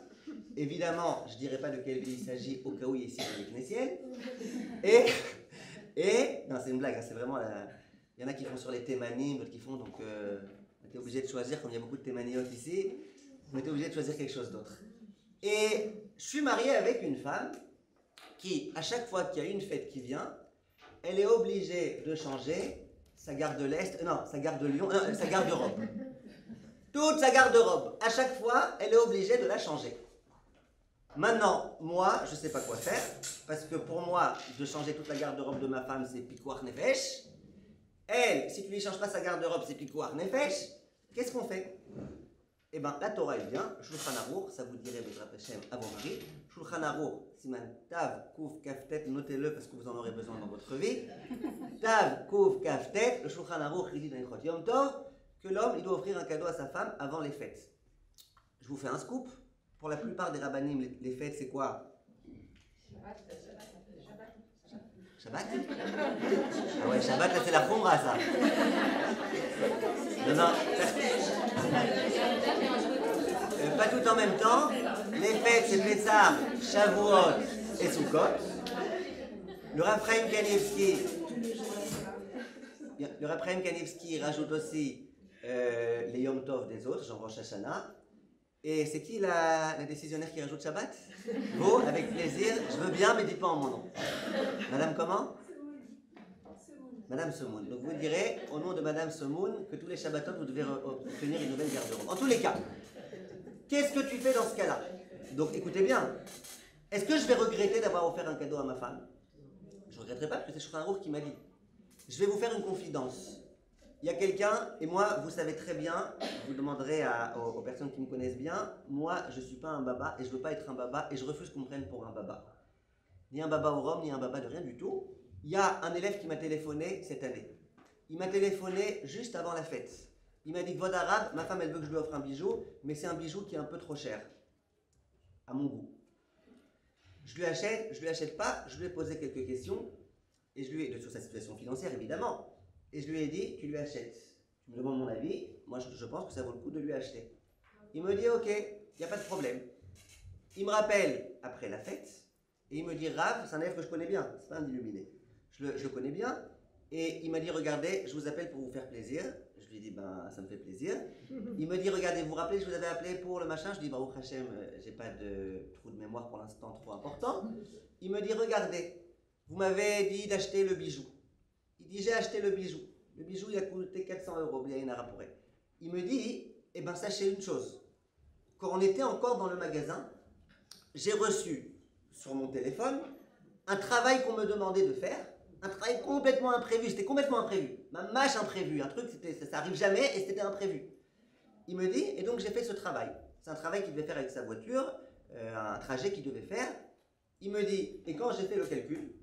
[SPEAKER 1] Évidemment, je ne dirai pas de quelle ville il s'agit au cas où il est ici dans les Knesset. Et, non, c'est une blague, hein, c'est vraiment il y en a qui font sur les thémanim, d'autres qui font, donc on était obligé de choisir, comme il y a beaucoup de thémaniotes ici, on était obligé de choisir quelque chose d'autre. Et je suis marié avec une femme qui, à chaque fois qu'il y a une fête qui vient, elle est obligée de changer sa garde-l'Est, non, sa garde-Lyon, sa garde-robe. Toute sa garde-robe, à chaque fois, elle est obligée de la changer. Maintenant, moi, je ne sais pas quoi faire, parce que pour moi, de changer toute la garde-robe de ma femme, c'est pikuach nefesh. Elle, si tu lui changes pas sa garde-robe, c'est pikuach nefesh. Qu'est-ce qu'on fait? Eh bien, la Torah, elle vient, Shulchan Aruch, ça vous dirait Bezrat Hashem à vos maris. Shulchan Aruch, Siman Tav, Kouf, Kaftet, notez-le parce que vous en aurez besoin dans votre vie. Tav, Kouf, Kaftet, le Shulchan Aruch, il dit dans Ilchot Yom Tov que l'homme, il doit offrir un cadeau à sa femme avant les fêtes. Je vous fais un scoop. Pour la plupart des rabbanim, les fêtes, c'est quoi? Shabbat. Ah ouais, Shabbat, là, c'est la Khumra, ça. Non. Pas tout en même temps. Les fêtes, c'est Pessah, Shavuot et Sukkot. Le Rav Chaim Kanievski rajoute aussi les Yom Tov des autres, genre Rosh Hashanah. Et c'est qui la décisionnaire qui rajoute Shabbat? Vous, avec plaisir, je veux bien, mais dites pas en mon nom. Madame comment? Madame Semoun. Donc vous direz, au nom de Madame Semoun, que tous les Shabbatot, vous devez obtenir une nouvelle garde-robe. En tous les cas, qu'est-ce que tu fais dans ce cas-là? Donc écoutez bien, est-ce que je vais regretter d'avoir offert un cadeau à ma femme? Je ne regretterai pas, parce que c'est Shulchan Aruch qui m'a dit. Je vais vous faire une confidence. Il y a quelqu'un, et moi, vous savez très bien, vous demanderez aux personnes qui me connaissent bien, moi, je ne suis pas un baba, et je ne veux pas être un baba, et je refuse qu'on me prenne pour un baba. Ni un baba au rhum, ni un baba de rien du tout. Il y a un élève qui m'a téléphoné cette année. Il m'a téléphoné juste avant la fête. Il m'a dit, Kvod Arav, ma femme, elle veut que je lui offre un bijou, mais c'est un bijou qui est un peu trop cher, à mon goût. Je lui achète pas, je lui ai posé quelques questions, et sur sa situation financière, évidemment. Et je lui ai dit, tu lui achètes. Tu me demandes mon avis, moi je pense que ça vaut le coup de lui acheter. Il me dit, ok, il n'y a pas de problème. Il me rappelle après la fête, et il me dit, Rav, c'est un élève que je connais bien, c'est pas un illuminé. Je le connais bien, et il m'a dit, regardez, je vous appelle pour vous faire plaisir. Je lui ai dit, ben ça me fait plaisir. Il me dit, regardez, vous vous rappelez, je vous avais appelé pour le machin. Je dis, Baruch Hashem, j'ai pas de trou de mémoire pour l'instant trop important. Il me dit, regardez, vous m'avez dit d'acheter le bijou. Il dit, j'ai acheté le bijou. Le bijou, il a coûté 400 €, bien une arapouré. Il me dit, eh bien, sachez une chose. Quand on était encore dans le magasin, j'ai reçu sur mon téléphone un travail qu'on me demandait de faire, un travail complètement imprévu. C'était complètement imprévu. Ma mâche imprévue, un truc, ça arrive jamais et c'était imprévu. Il me dit, et donc j'ai fait ce travail. C'est un travail qu'il devait faire avec sa voiture, un trajet qu'il devait faire. Il me dit, et quand j'ai fait le calcul,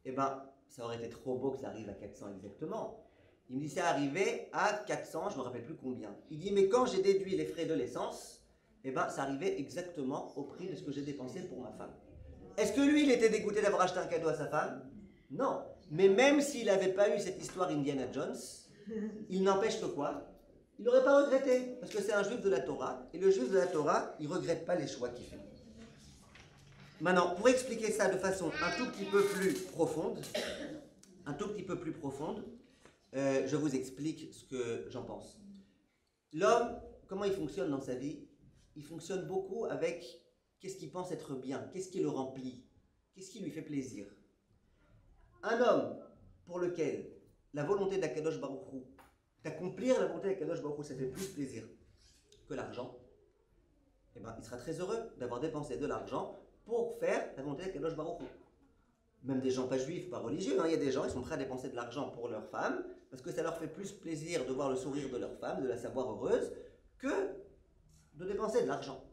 [SPEAKER 1] eh ben, ça aurait été trop beau que ça arrive à 400 exactement. Il me dit, c'est arrivé à 400, je ne me rappelle plus combien. Il dit, mais quand j'ai déduit les frais de l'essence, eh ben, ça arrivait exactement au prix de ce que j'ai dépensé pour ma femme. Est-ce que lui, il était dégoûté d'avoir acheté un cadeau à sa femme? Non. Mais même s'il n'avait pas eu cette histoire Indiana Jones, il n'empêche que quoi? Il n'aurait pas regretté, parce que c'est un juif de la Torah, et le juif de la Torah, il ne regrette pas les choix qu'il fait. Maintenant, pour expliquer ça de façon un tout petit peu plus profonde, je vous explique ce que j'en pense. L'homme, comment il fonctionne dans sa vie? Il fonctionne beaucoup avec qu'est-ce qu'il pense être bien, qu'est-ce qui le remplit, qu'est-ce qui lui fait plaisir. Un homme pour lequel la volonté d'Akadosh Baruch Hu, d'accomplir la volonté d'Akadosh Baruch Hu, ça fait plus plaisir que l'argent, eh ben, il sera très heureux d'avoir dépensé de l'argent pour faire la volonté d'Akadosh Baruch Hu. Même des gens pas juifs, pas religieux, hein, il y a des gens qui sont prêts à dépenser de l'argent pour leur femme, parce que ça leur fait plus plaisir de voir le sourire de leur femme, de la savoir heureuse, que de dépenser de l'argent.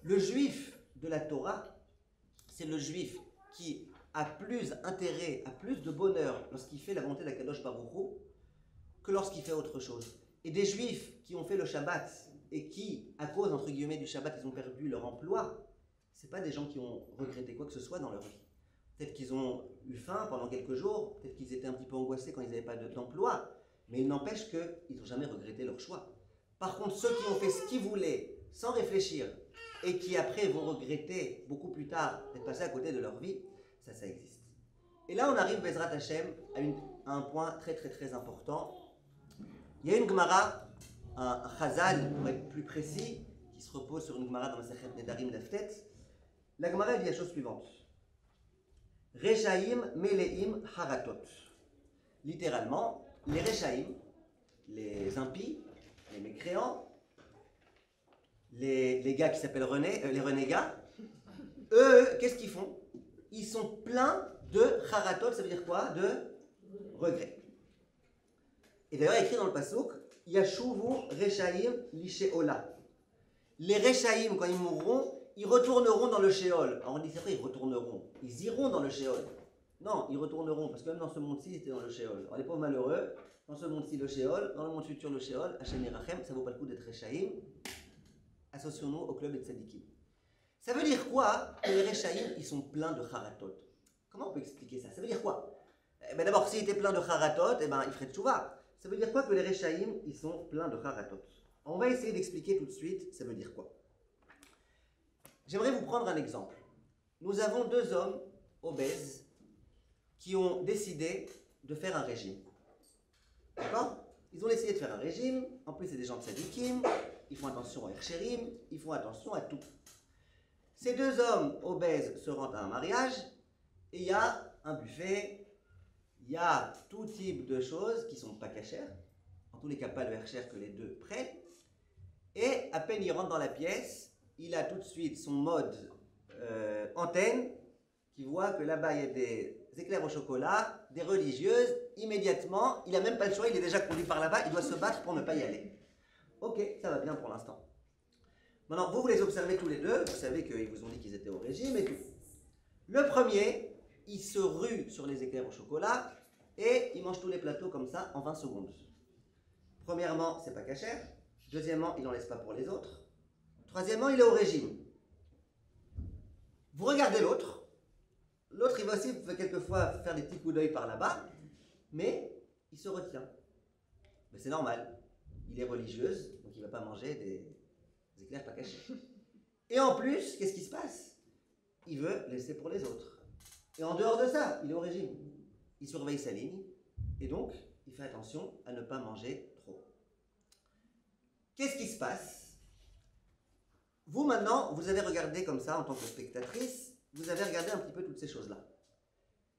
[SPEAKER 1] Le juif de la Torah, c'est le juif qui a plus intérêt, a plus de bonheur lorsqu'il fait la volonté d'Akadosh Baruch Hu que lorsqu'il fait autre chose. Et des juifs qui ont fait le Shabbat et qui, à cause, entre guillemets, du Shabbat, ils ont perdu leur emploi, ce n'est pas des gens qui ont regretté quoi que ce soit dans leur vie. Peut-être qu'ils ont eu faim pendant quelques jours, peut-être qu'ils étaient un petit peu angoissés quand ils n'avaient pas d'emploi, mais il n'empêche qu'ils n'ont jamais regretté leur choix. Par contre, ceux qui ont fait ce qu'ils voulaient, sans réfléchir, et qui après vont regretter beaucoup plus tard d'être passés à côté de leur vie, ça existe. Et là, on arrive, Bezrat Hashem, à un point très très très important. Il y a une Gemara, un Chazal, pour être plus précis, qui se repose sur une Gemara dans la Masechet Nedarim Daftet. La Gemara dit la chose suivante. Rechaim meleim haratot. Littéralement, les Rechaim, les impies, les mécréants, les gars qui s'appellent les renégats, eux, qu'est-ce qu'ils font? Ils sont pleins de haratot, ça veut dire quoi? De regrets. Et d'ailleurs, écrit dans le Passouk, Yashuvu Rechaim Lisheola. Les Rechaim, quand ils mourront, ils retourneront dans le Sheol. Alors on dit, c'est vrai, ils retourneront. Ils iront dans le Sheol. Non, ils retourneront, parce que même dans ce monde-ci, c'était dans le Sheol. Alors les pauvres malheureux, dans ce monde-ci, le Sheol, dans le monde futur, le Sheol, Hashem Yerachem, ça vaut pas le coup d'être Rechaim. Associons-nous au club des Tzadikim. Ça veut dire quoi que les Rechaim, ils sont pleins de Haratot? Comment on peut expliquer ça? Ça veut dire quoi? D'abord, s'ils étaient pleins de Haratot, ils feraient Tchouva. Ça veut dire quoi que les Rechaim, ils sont pleins de Haratot? On va essayer d'expliquer tout de suite, ça veut dire quoi. J'aimerais vous prendre un exemple. Nous avons deux hommes obèses qui ont décidé de faire un régime. D'accord? Ils ont essayé de faire un régime, en plus c'est des gens de Tzadikim, ils font attention à Ercherim, ils font attention à tout. Ces deux hommes obèses se rendent à un mariage, et il y a un buffet, il y a tout type de choses qui ne sont pas cachères, en tous les cas pas le Ercher que les deux prennent, et à peine il rentre dans la pièce, il a tout de suite son mode antenne, qui voit que là-bas il y a des éclairs au chocolat, des religieuses, immédiatement, il n'a même pas le choix, il est déjà conduit par là-bas, il doit se battre pour ne pas y aller. Ok, ça va bien pour l'instant. Maintenant, vous les observez tous les deux, vous savez qu'ils vous ont dit qu'ils étaient au régime et tout. Le premier, il se rue sur les éclairs au chocolat et il mange tous les plateaux comme ça en 20 secondes. Premièrement, c'est pas cachère. Deuxièmement, il n'en laisse pas pour les autres. Troisièmement, il est au régime. Vous regardez l'autre. L'autre, il va aussi quelquefois faire des petits coups d'œil par là-bas, mais il se retient. Mais c'est normal. Il est religieuse, donc il ne va pas manger des éclairs pas cachés. Et en plus, qu'est-ce qui se passe? Il veut laisser pour les autres. Et en dehors de ça, il est au régime. Il surveille sa ligne, et donc, il fait attention à ne pas manger trop. Qu'est-ce qui se passe? Vous, maintenant, vous avez regardé comme ça, en tant que spectatrice, vous avez regardé un petit peu toutes ces choses-là.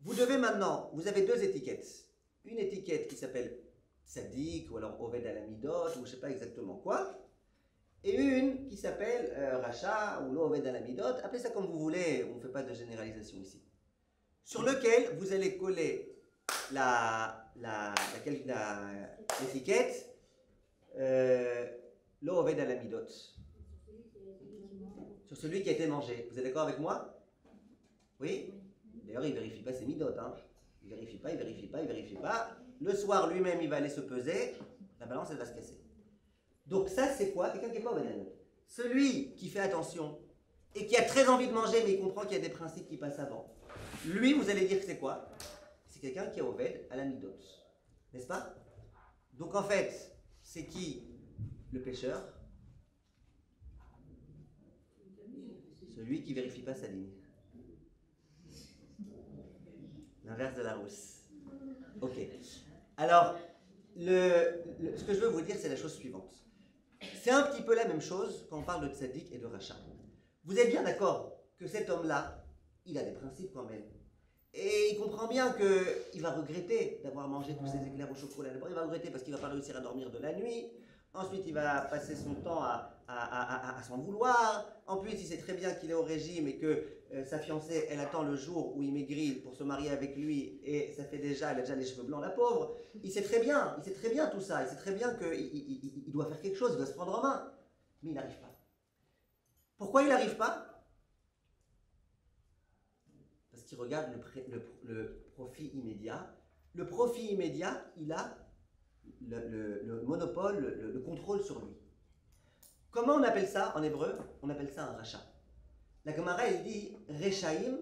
[SPEAKER 1] Vous devez maintenant, vous avez deux étiquettes. Une étiquette qui s'appelle Tzadik, ou alors Oved Alamidot, ou je ne sais pas exactement quoi. Et une qui s'appelle Racha, ou Oved Alamidot. Appelez ça comme vous voulez, on ne fait pas de généralisation ici. Sur lequel vous allez coller l'étiquette Oved Alamidot. Sur celui qui a été mangé. Vous êtes d'accord avec moi? Oui? D'ailleurs, il ne vérifie pas ses midotes. Hein. Il ne vérifie pas, il ne vérifie pas, il ne vérifie pas. Le soir, lui-même, il va aller se peser. La balance, elle va se casser. Donc ça, c'est quoi? Quelqu'un qui n'est pas Oved. Celui qui fait attention et qui a très envie de manger, mais il comprend qu'il y a des principes qui passent avant. Lui, vous allez dire que c'est quoi? C'est quelqu'un qui est Oved à la midot. N'est-ce pas? Donc en fait, c'est qui le pécheur? Celui qui ne vérifie pas sa ligne. L'inverse de la rousse. Ok. Alors, ce que je veux vous dire, c'est la chose suivante. C'est un petit peu la même chose quand on parle de tzaddik et de rachat. Vous êtes bien d'accord que cet homme-là, il a des principes quand même. Et il comprend bien qu'il va regretter d'avoir mangé tous ces éclairs au chocolat. D'abord, il va regretter parce qu'il ne va pas réussir à dormir de la nuit. Ensuite, il va passer son temps à s'en vouloir. En plus, il sait très bien qu'il est au régime et que sa fiancée, elle attend le jour où il maigrit pour se marier avec lui. Et ça fait déjà, elle a déjà les cheveux blancs, la pauvre. Il sait très bien tout ça. Il sait très bien qu'il doit faire quelque chose, il doit se prendre en main. Mais il n'arrive pas. Pourquoi il n'arrive pas? Parce qu'il regarde le profit immédiat. Le profit immédiat, il a le monopole, le contrôle sur lui. Comment on appelle ça en hébreu? On appelle ça un rachat. La Gemara, elle dit Rechaim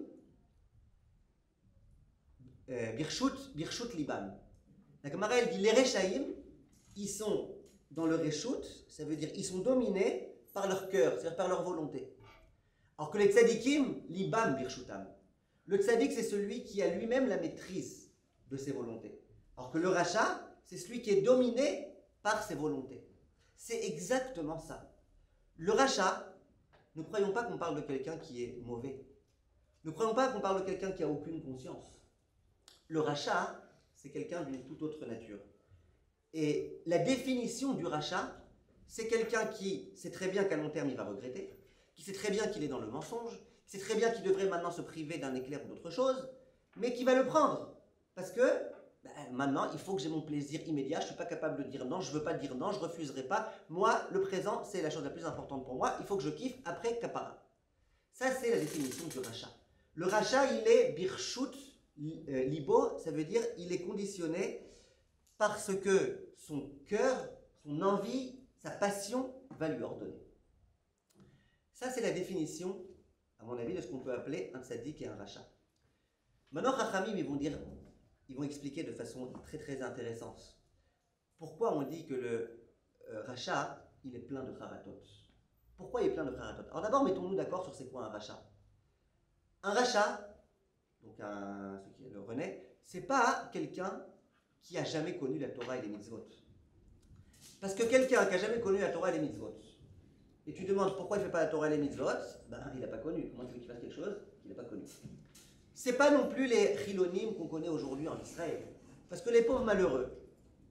[SPEAKER 1] Birshut Liban. La Gemara, elle dit les Rechaim, ils sont dans le Reshut, ça veut dire ils sont dominés par leur cœur, c'est-à-dire par leur volonté. Alors que les Tzadikim, Libam Birshutam. Le tzaddik, c'est celui qui a lui-même la maîtrise de ses volontés. Alors que le rachat, c'est celui qui est dominé par ses volontés. C'est exactement ça. Le rachat, ne croyons pas qu'on parle de quelqu'un qui est mauvais. Ne croyons pas qu'on parle de quelqu'un qui n'a aucune conscience. Le rachat, c'est quelqu'un d'une toute autre nature. Et la définition du rachat, c'est quelqu'un qui sait très bien qu'à long terme il va regretter, qui sait très bien qu'il est dans le mensonge, qui sait très bien qu'il devrait maintenant se priver d'un éclair ou d'autre chose, mais qui va le prendre. Parce que maintenant, il faut que j'ai mon plaisir immédiat, je ne suis pas capable de dire non, je ne veux pas dire non, je ne refuserai pas. Moi, le présent, c'est la chose la plus importante pour moi, il faut que je kiffe après kapara. Ça, c'est la définition du rachat. Le rachat, il est birshut libo, ça veut dire il est conditionné parce que son cœur, son envie, sa passion va lui ordonner. Ça, c'est la définition, à mon avis, de ce qu'on peut appeler un tzaddik et un rachat. Maintenant, Chachamim, ils vont expliquer de façon très très intéressante pourquoi on dit que le rachat, il est plein de charatot. Pourquoi il est plein de charatot? Alors d'abord, mettons-nous d'accord sur c'est quoi un rachat. Un rachat, donc ce qui est le René, c'est pas quelqu'un qui a jamais connu la Torah et les mitzvot. Parce que quelqu'un qui a jamais connu la Torah et les mitzvot, et tu demandes pourquoi il ne fait pas la Torah et les mitzvot, il n'a pas connu. Comment tu veux qu'il fasse quelque chose qu'il n'a pas connu? C'est pas non plus les chilonim qu'on connaît aujourd'hui en Israël. Parce que les pauvres malheureux,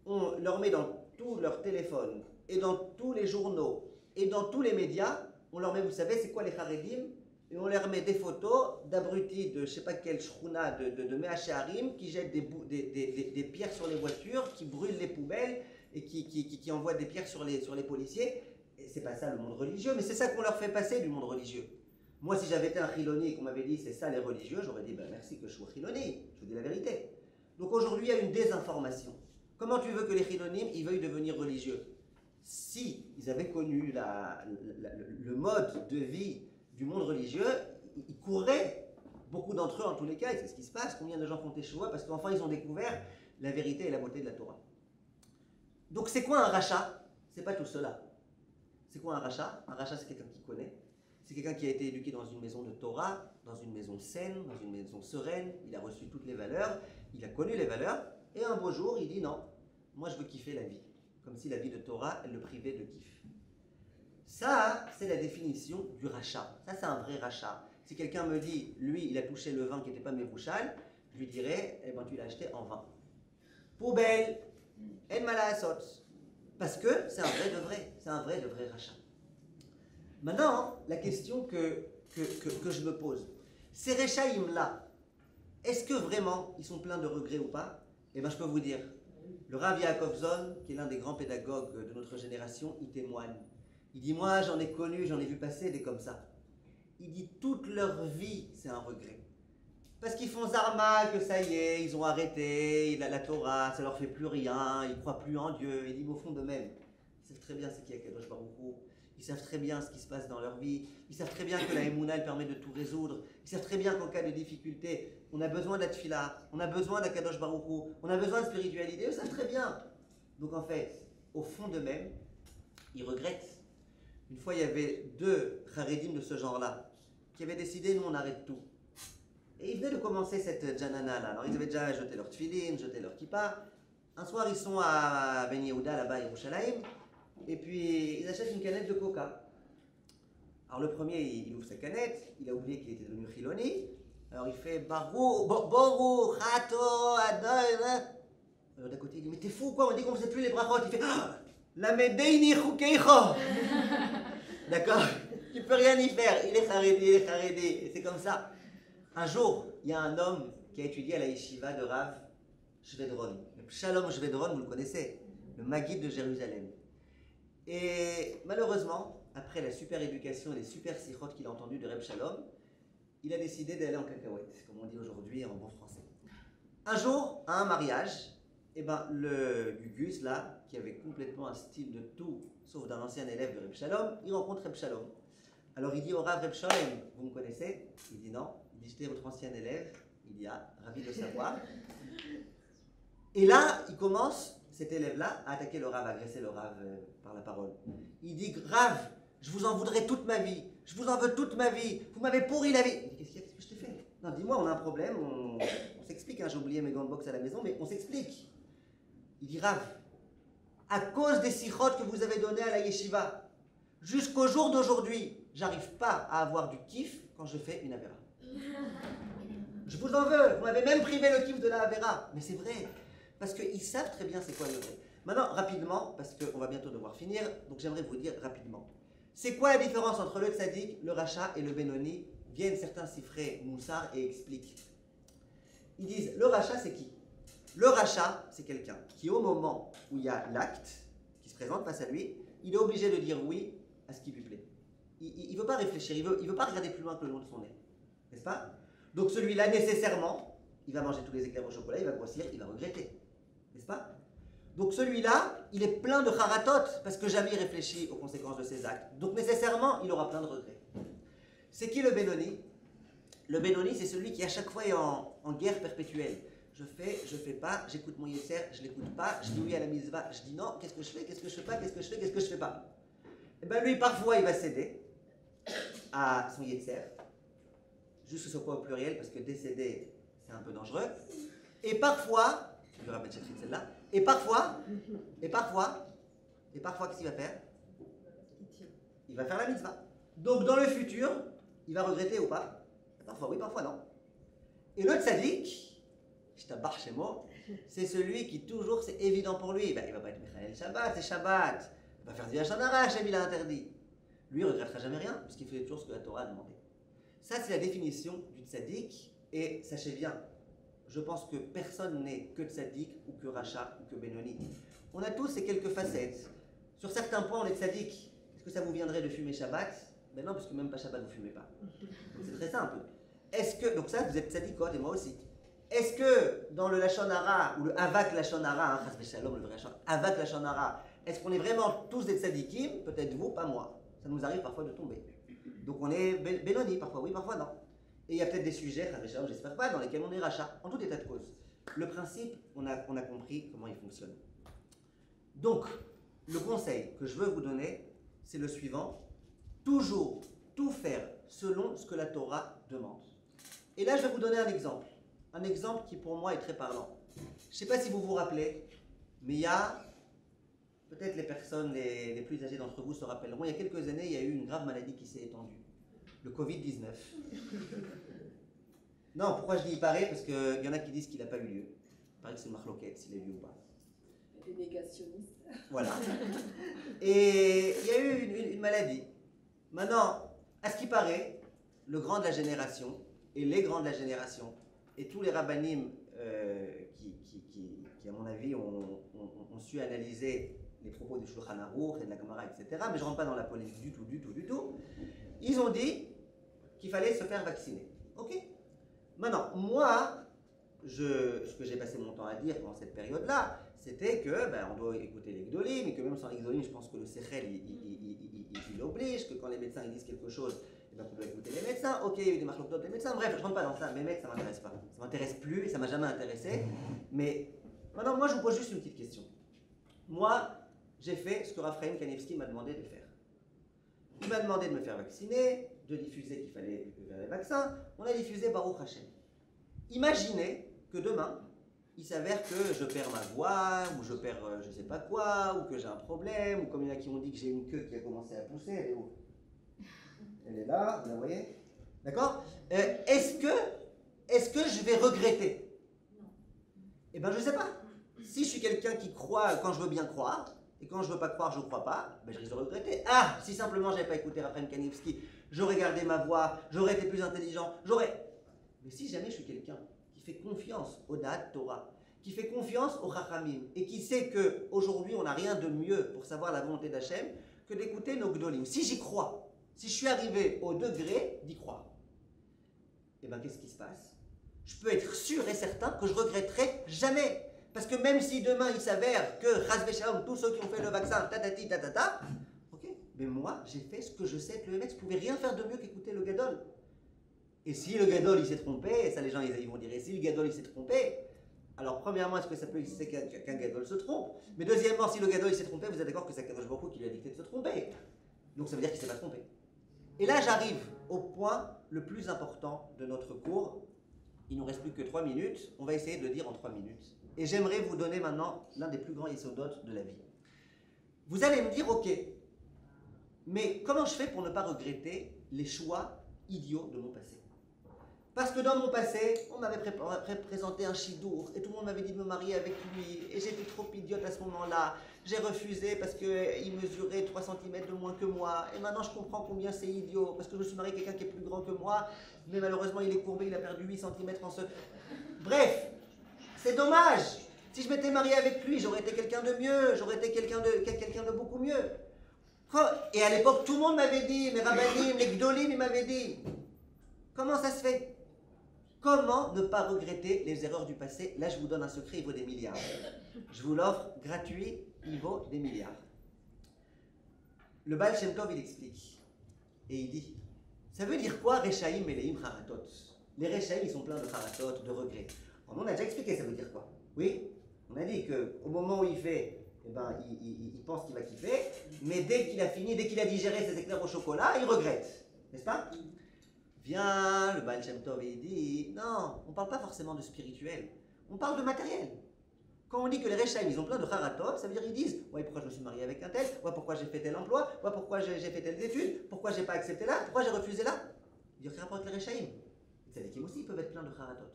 [SPEAKER 1] on leur met dans tout leur téléphone, et dans tous les journaux, et dans tous les médias, on leur met, vous savez, c'est quoi les charedim? Et on leur met des photos d'abrutis de je ne sais pas quelle shrouna de Mehacharim qui jettent des pierres sur les voitures, qui brûlent les poubelles et qui envoient des pierres sur les policiers. Et c'est pas ça le monde religieux, mais c'est ça qu'on leur fait passer du monde religieux. Moi, si j'avais été un chiloni et qu'on m'avait dit c'est ça les religieux, j'aurais dit merci que je sois chiloni, je vous dis la vérité. Donc aujourd'hui, il y a une désinformation. Comment tu veux que les chilonim ils veuillent devenir religieux? Si ils avaient connu le mode de vie du monde religieux, ils courraient, beaucoup d'entre eux en tous les cas, et c'est ce qui se passe, combien de gens font teshuva, parce qu'enfin ils ont découvert la vérité et la beauté de la Torah. Donc c'est quoi un rachat? C'est pas tout cela. C'est quoi un rachat? Un rachat, c'est quelqu'un qui connaît, c'est quelqu'un qui a été éduqué dans une maison de Torah, dans une maison saine, dans une maison sereine, il a reçu toutes les valeurs, il a connu les valeurs, et un beau jour il dit non, moi je veux kiffer la vie, comme si la vie de Torah, elle le privait de kiff. Ça, c'est la définition du rachat. Ça, c'est un vrai rachat. Si quelqu'un me dit, lui, il a touché le vin qui n'était pas mévouchal, je lui dirais, eh ben, tu l'as acheté en vin. Poubelle, en malasot. Parce que c'est un vrai de vrai. C'est un vrai de vrai rachat. Maintenant, la question que je me pose, ces rechaïm-là, est-ce que vraiment ils sont pleins de regrets ou pas? Eh bien, je peux vous dire, le Rav Yaakov Zon, qui est l'un des grands pédagogues de notre génération, il témoigne. Il dit, moi j'en ai connu, j'en ai vu passer des comme ça. Il dit, toute leur vie, c'est un regret. Parce qu'ils font zarma, que ça y est, ils ont arrêté, la Torah, ça leur fait plus rien, ils croient plus en Dieu. Il dit, au fond d'eux-mêmes, ils savent très bien ce qu'il y a Kadosh Baruch Hu. Ils savent très bien ce qui se passe dans leur vie. Ils savent très bien que la Emouna, elle permet de tout résoudre. Ils savent très bien qu'en cas de difficulté, on a besoin de la Tfila, on a besoin d'Akadosh Baruch Hu, on a besoin de spiritualité. Ils savent très bien. Donc en fait, au fond d'eux-mêmes, ils regrettent. Une fois, il y avait deux charedim de ce genre-là qui avaient décidé, nous, on arrête tout. Et ils venaient de commencer cette janana-là. Alors, ils avaient déjà jeté leur tfilin, jeté leur kippa. Un soir, ils sont à Ben Yehuda, là-bas, à Yerushalayim, et puis ils achètent une canette de coca. Alors, le premier, il ouvre sa canette, il a oublié qu'il était devenu chiloni. Alors, il fait Borou, Chato, Adon. Alors, d'à côté, il dit, mais t'es fou, quoi? On dit qu'on ne faisait plus les brachot. Il fait la medeini chukeicho. D'accord? Tu peux rien y faire. Il est charédé, c'est comme ça. Un jour, il y a un homme qui a étudié à la yeshiva de Rav Shvedron. Shalom Shvedron, vous le connaissez, le Maguide de Jérusalem. Et malheureusement, après la super éducation et les super sichot qu'il a entendues de Reb Shalom, il a décidé d'aller en cacahuète, comme on dit aujourd'hui en bon français. Un jour, à un mariage, eh ben, le Gugus, là, qui avait complètement un style de tout, sauf d'un ancien élève de Reb Shalom, il rencontre Reb Shalom. Alors il dit au Rav Reb Shalom, vous me connaissez? Il dit non. Il dit, j'étais votre ancien élève. Il dit, ah, ravi de savoir. Et là, il commence, cet élève-là, à attaquer le Rav, à agresser le Rav par la parole. Il dit, Rav, je vous en voudrais toute ma vie. Je vous en veux toute ma vie. Vous m'avez pourri la vie. Il dit, qu'est-ce que je t'ai fait? Non, dis-moi, on a un problème, on s'explique. Hein, j'ai oublié mes gants de boxe à la maison, mais on s'explique. Il dit, Rav, à cause des sikhot que vous avez donnés à la yeshiva, jusqu'au jour d'aujourd'hui, j'arrive pas à avoir du kiff quand je fais une avéra. Je vous en veux, vous m'avez même privé le kiff de la avéra. Mais c'est vrai, parce qu'ils savent très bien c'est quoi le vrai. Maintenant, rapidement, parce qu'on va bientôt devoir finir, donc j'aimerais vous dire rapidement. C'est quoi la différence entre le tzaddik, le rachat et le benoni? Viennent certains sifrés moussard et expliquent. Ils disent, le rachat c'est qui? Le rachat, c'est quelqu'un qui au moment où il y a l'acte qui se présente face à lui, il est obligé de dire oui à ce qui lui plaît. Il ne veut pas réfléchir, il veut pas regarder plus loin que le long de son nez. N'est-ce pas? Donc celui-là, nécessairement, il va manger tous les éclairs au chocolat, il va grossir, il va regretter. N'est-ce pas? Donc celui-là, il est plein de haratot, parce que jamais il réfléchit aux conséquences de ses actes. Donc nécessairement, il aura plein de regrets. C'est qui le Benoni? Le Benoni, c'est celui qui à chaque fois est en guerre perpétuelle. Je fais pas, j'écoute mon yetzer, je l'écoute pas, je dis oui à la mitzvah, je dis non, qu'est-ce que je fais, qu'est-ce que je fais pas, qu'est-ce que je fais, qu'est-ce que je fais pas. Et bien lui, parfois, il va céder à son yetzer, juste que ce soit pas au pluriel, parce que décéder, c'est un peu dangereux. Et parfois, je vais rappeler celle-là, et parfois, qu'est-ce qu'il va faire? Il va faire la mitzvah. Donc dans le futur, il va regretter ou pas? Parfois oui, parfois non. Et le tzaddik, c'est celui qui toujours, c'est évident pour lui, ben, il va pas être Michael Shabbat, c'est Shabbat. Il va faire du Yachon Hara, Hachem il a interdit. Lui, il ne regrettera jamais rien, puisqu'il fait toujours ce que la Torah a demandé. Ça, c'est la définition du tzaddik, et sachez bien, je pense que personne n'est que tzaddik, ou que rachat, ou que benoni. On a tous ces quelques facettes. Sur certains points, on est tzaddik. Est-ce que ça vous viendrait de fumer Shabbat? Ben non, parce que même pas Shabbat, vous ne fumez pas. Donc c'est très simple. Est-ce que, donc ça, vous êtes tzaddikot, et moi aussi. Est-ce que dans le Lachon Hara, ou le Havak Lachon Hara, hein, Shalom, le vrai Havak Lachon Hara, est-ce qu'on est vraiment tous des tzaddikim? Peut-être vous, pas moi. Ça nous arrive parfois de tomber. Donc on est Benoni, parfois oui, parfois non. Et il y a peut-être des sujets, j'espère pas, dans lesquels on est rachat, en tout état de cause. Le principe, on a compris comment il fonctionne. Donc, le conseil que je veux vous donner, c'est le suivant. Toujours tout faire selon ce que la Torah demande. Et là, je vais vous donner un exemple. Un exemple qui pour moi est très parlant. Je ne sais pas si vous vous rappelez, mais il y a, peut-être les personnes les plus âgées d'entre vous se rappelleront, il y a quelques années, il y a eu une grave maladie qui s'est étendue. Le Covid-19. Non, pourquoi je dis il paraît? Parce qu'il y en a qui disent qu'il n'a pas eu lieu. Il paraît que c'est une marloquette, s'il a eu lieu ou pas.
[SPEAKER 3] Des négationnistes.
[SPEAKER 1] Voilà. Et il y a eu une maladie. Maintenant, à ce qui paraît, le grand de la génération, et les grands de la génération, et tous les rabbanim qui à mon avis, ont su analyser les propos du Shulchan Aruch et de la Gemara, etc., mais je ne rentre pas dans la polémique du tout, ils ont dit qu'il fallait se faire vacciner. Ok? Maintenant, moi, ce que j'ai passé mon temps à dire pendant cette période-là, c'était que on doit écouter les Gdolim, et que même sans les Gdolim, je pense que le Sechel, il oblige, que quand les médecins ils disent quelque chose, on doit écouter les médecins. Ok, il y a eu des marques d'autres des médecins, bref, je ne rentre pas dans ça, mes mecs, ça ne m'intéresse pas. Ça ne m'intéresse plus, et ça ne m'a jamais intéressé. Mais maintenant, moi, je vous pose juste une petite question. Moi, j'ai fait ce que Raphaël Kanevski m'a demandé de faire. Il m'a demandé de me faire vacciner, de diffuser qu'il fallait les vaccins. On a diffusé Baruch Hashem. Imaginez que demain, il s'avère que je perds ma voix, ou je perds je ne sais pas quoi, ou que j'ai un problème, ou comme il y en a qui m'ont dit que j'ai une queue qui a commencé à pousser, elle est où? Elle est là, vous la voyez? D'accord? Est-ce que je vais regretter? Eh bien, je ne sais pas. Si je suis quelqu'un qui croit quand je veux bien croire, et quand je ne veux pas croire, je ne crois pas, ben je risque de regretter. Ah, si simplement je n'avais pas écouté Raphaël Kanevski, j'aurais gardé ma voix, j'aurais été plus intelligent, Mais si jamais je suis quelqu'un qui fait confiance au Da'at Torah, qui fait confiance au Chachamim, et qui sait qu'aujourd'hui on n'a rien de mieux pour savoir la volonté d'Hachem que d'écouter nos Gdolim. Si j'y crois, si je suis arrivé au degré d'y croire, eh bien qu'est-ce qui se passe? Je peux être sûr et certain que je regretterai jamais. Parce que même si demain il s'avère que Chas Shalom, tous ceux qui ont fait le vaccin, tatati, tatata, ok, mais moi j'ai fait ce que je sais que le mec, je ne pouvais rien faire de mieux qu'écouter le Gadol. Et si le Gadol il s'est trompé, et ça les gens ils vont dire, et si le Gadol il s'est trompé, alors premièrement, est-ce que ça peut exister qu'un Gadol se trompe? Mais deuxièmement, si le Gadol il s'est trompé, vous êtes d'accord que c'est Kadosh Baruch Hu qui lui a dicté de se tromper. Donc ça veut dire qu'il ne s'est pas trompé. Et là j'arrive au point le plus important de notre cours, Il nous reste plus que 3 minutes. On va essayer de le dire en 3 minutes. Et j'aimerais vous donner maintenant l'un des plus grands yesodot de la vie. Vous allez me dire, ok, mais comment je fais pour ne pas regretter les choix idiots de mon passé? Parce que dans mon passé, on m'avait présenté un chidour et tout le monde m'avait dit de me marier avec lui et j'étais trop idiote à ce moment-là. J'ai refusé parce qu'il mesurait 3 cm de moins que moi et maintenant je comprends combien c'est idiot parce que je me suis marié avec quelqu'un qui est plus grand que moi mais malheureusement il est courbé, il a perdu 8 cm en ce... Bref, c'est dommage. Si je m'étais marié avec lui, j'aurais été quelqu'un de mieux, j'aurais été quelqu'un de beaucoup mieux. Et à l'époque, tout le monde m'avait dit, mes rabbinim, les gdolim, ils m'avaient dit, comment ça se fait? Comment ne pas regretter les erreurs du passé? Là, je vous donne un secret, il vaut des milliards. Je vous l'offre gratuit, il vaut des milliards. Le Baal Shem Tov, il explique. Et il dit, ça veut dire quoi, Rechaim Meleim Haratot? Les Rechaim, ils sont pleins de Haratot, de regrets. On a déjà expliqué, ça veut dire quoi? Oui? On a dit qu'au moment où il fait, eh ben, il pense qu'il va kiffer, mais dès qu'il a fini, dès qu'il a digéré ses éclairs au chocolat, il regrette. N'est-ce pas? Vient le Baal Shem Tov et il dit, non, on ne parle pas forcément de spirituel, on parle de matériel. Quand on dit que les Rechaim, ils ont plein de Haratot, ça veut dire qu'ils disent, ouais, pourquoi je me suis marié avec un tel, ouais, pourquoi j'ai fait tel emploi, ouais, pourquoi j'ai fait telles études, pourquoi j'ai pas accepté là, pourquoi j'ai refusé là. Il dit, quel rapport avec les Rechaim? Les tzadikim aussi, ils peuvent être pleins de Haratot.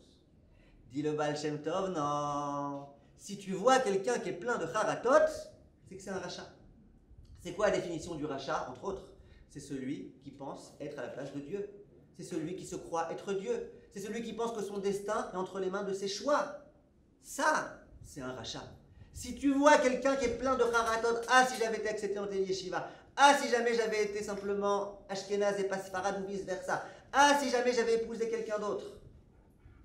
[SPEAKER 1] Dit le Baal Shem Tov, non. Si tu vois quelqu'un qui est plein de Haratot, c'est que c'est un rachat. C'est quoi la définition du rachat, entre autres? C'est celui qui pense être à la place de Dieu. C'est celui qui se croit être Dieu. C'est celui qui pense que son destin est entre les mains de ses choix. Ça, c'est un rachat. Si tu vois quelqu'un qui est plein de Haratot, ah, si j'avais été accepté en Yeshiva, ah, si jamais j'avais été simplement Ashkenaz et pas Sfarad ou vice-versa, ah, si jamais j'avais épousé quelqu'un d'autre.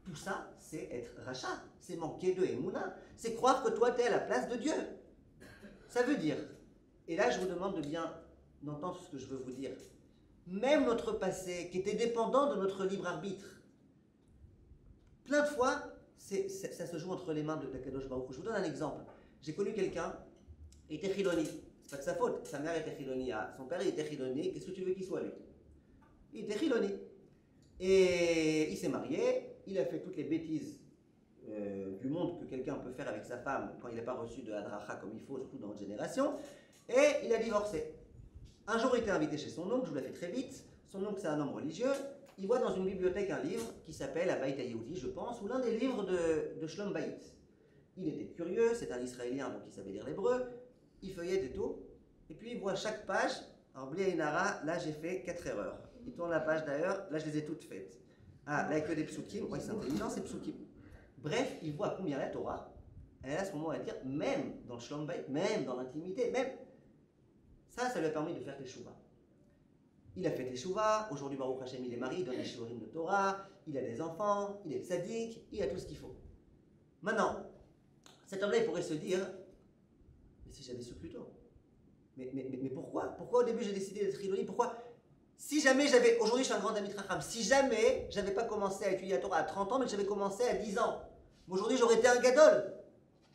[SPEAKER 1] Tout ça, c'est être rachat. C'est manquer de Emouna. C'est croire que toi, tu es à la place de Dieu. Ça veut dire, et là, je vous demande de bien entendre ce que je veux vous dire. Même notre passé, qui était dépendant de notre libre arbitre, plein de fois, ça se joue entre les mains de Kadosh Baruch Hu. Je vous donne un exemple. J'ai connu quelqu'un, il était chiloni. C'est pas de sa faute. Sa mère était chiloni. Son père, il était chiloni. Qu'est-ce que tu veux qu'il soit, lui? Il était chiloni. Et il s'est marié. Il a fait toutes les bêtises du monde que quelqu'un peut faire avec sa femme quand il n'a pas reçu de hadracha comme il faut, surtout dans notre génération. Et il a divorcé. Un jour, il était invité chez son oncle, je vous la fais très vite. Son oncle, c'est un homme religieux. Il voit dans une bibliothèque un livre qui s'appelle Abayit HaYehudi, je pense, ou l'un des livres de Shlom Bayit. Il était curieux, c'est un Israélien, donc il savait lire l'hébreu. Il feuillette et tout. Et puis, il voit chaque page. Alors, Bli Ainara, là, j'ai fait 4 erreurs. Il tourne la page d'ailleurs, là, je les ai toutes faites. Ah, là, il n'y a que des psukim. Ouais, c'est intelligent, c'est psukim. Bref, il voit combien la Torah. Et à ce moment, on va dire, même dans le Shlom Bayit, même dans l'intimité, même. Ça lui a permis de faire Teshuvah. Il a fait Teshuvah, aujourd'hui Baruch Hashem il est marié, il donne les shiurim de Torah, il a des enfants, il est tzaddik, il a tout ce qu'il faut. Maintenant, cet homme-là il pourrait se dire, mais si j'avais su plus tôt. Mais pourquoi? Pourquoi au début j'ai décidé d'être chiloni? Pourquoi? Si jamais j'avais, aujourd'hui je suis un grand ami Racham, si jamais j'avais pas commencé à étudier la Torah à 30 ans, mais j'avais commencé à 10 ans, aujourd'hui j'aurais été un gadol.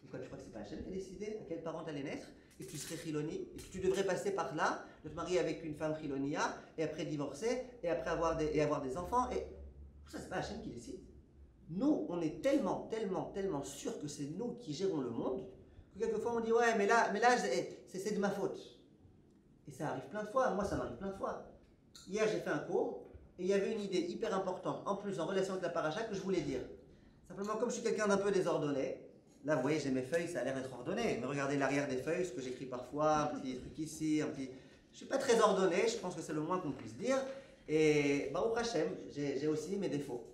[SPEAKER 1] Pourquoi tu crois que c'est pas Hachem qui a décidé à quel parent t'allais naître? Et que tu serais chiloni, et que tu devrais passer par là, de te marier avec une femme chilonia, et après divorcer, et après avoir des enfants, et tout ça, c'est pas Hachem qui décide. Nous, on est tellement sûrs que c'est nous qui gérons le monde, que quelquefois on dit, ouais, mais là c'est de ma faute. Et ça arrive plein de fois, moi ça m'arrive plein de fois. Hier, j'ai fait un cours, et il y avait une idée hyper importante, en plus, en relation avec la paracha, que je voulais dire. Simplement, comme je suis quelqu'un d'un peu désordonné, là, vous voyez, j'ai mes feuilles, ça a l'air d'être ordonné. Mais regardez l'arrière des feuilles, ce que j'écris parfois, un petit truc ici, un petit... Je ne suis pas très ordonné, je pense que c'est le moins qu'on puisse dire. Et Baruch Hashem, j'ai aussi mes défauts.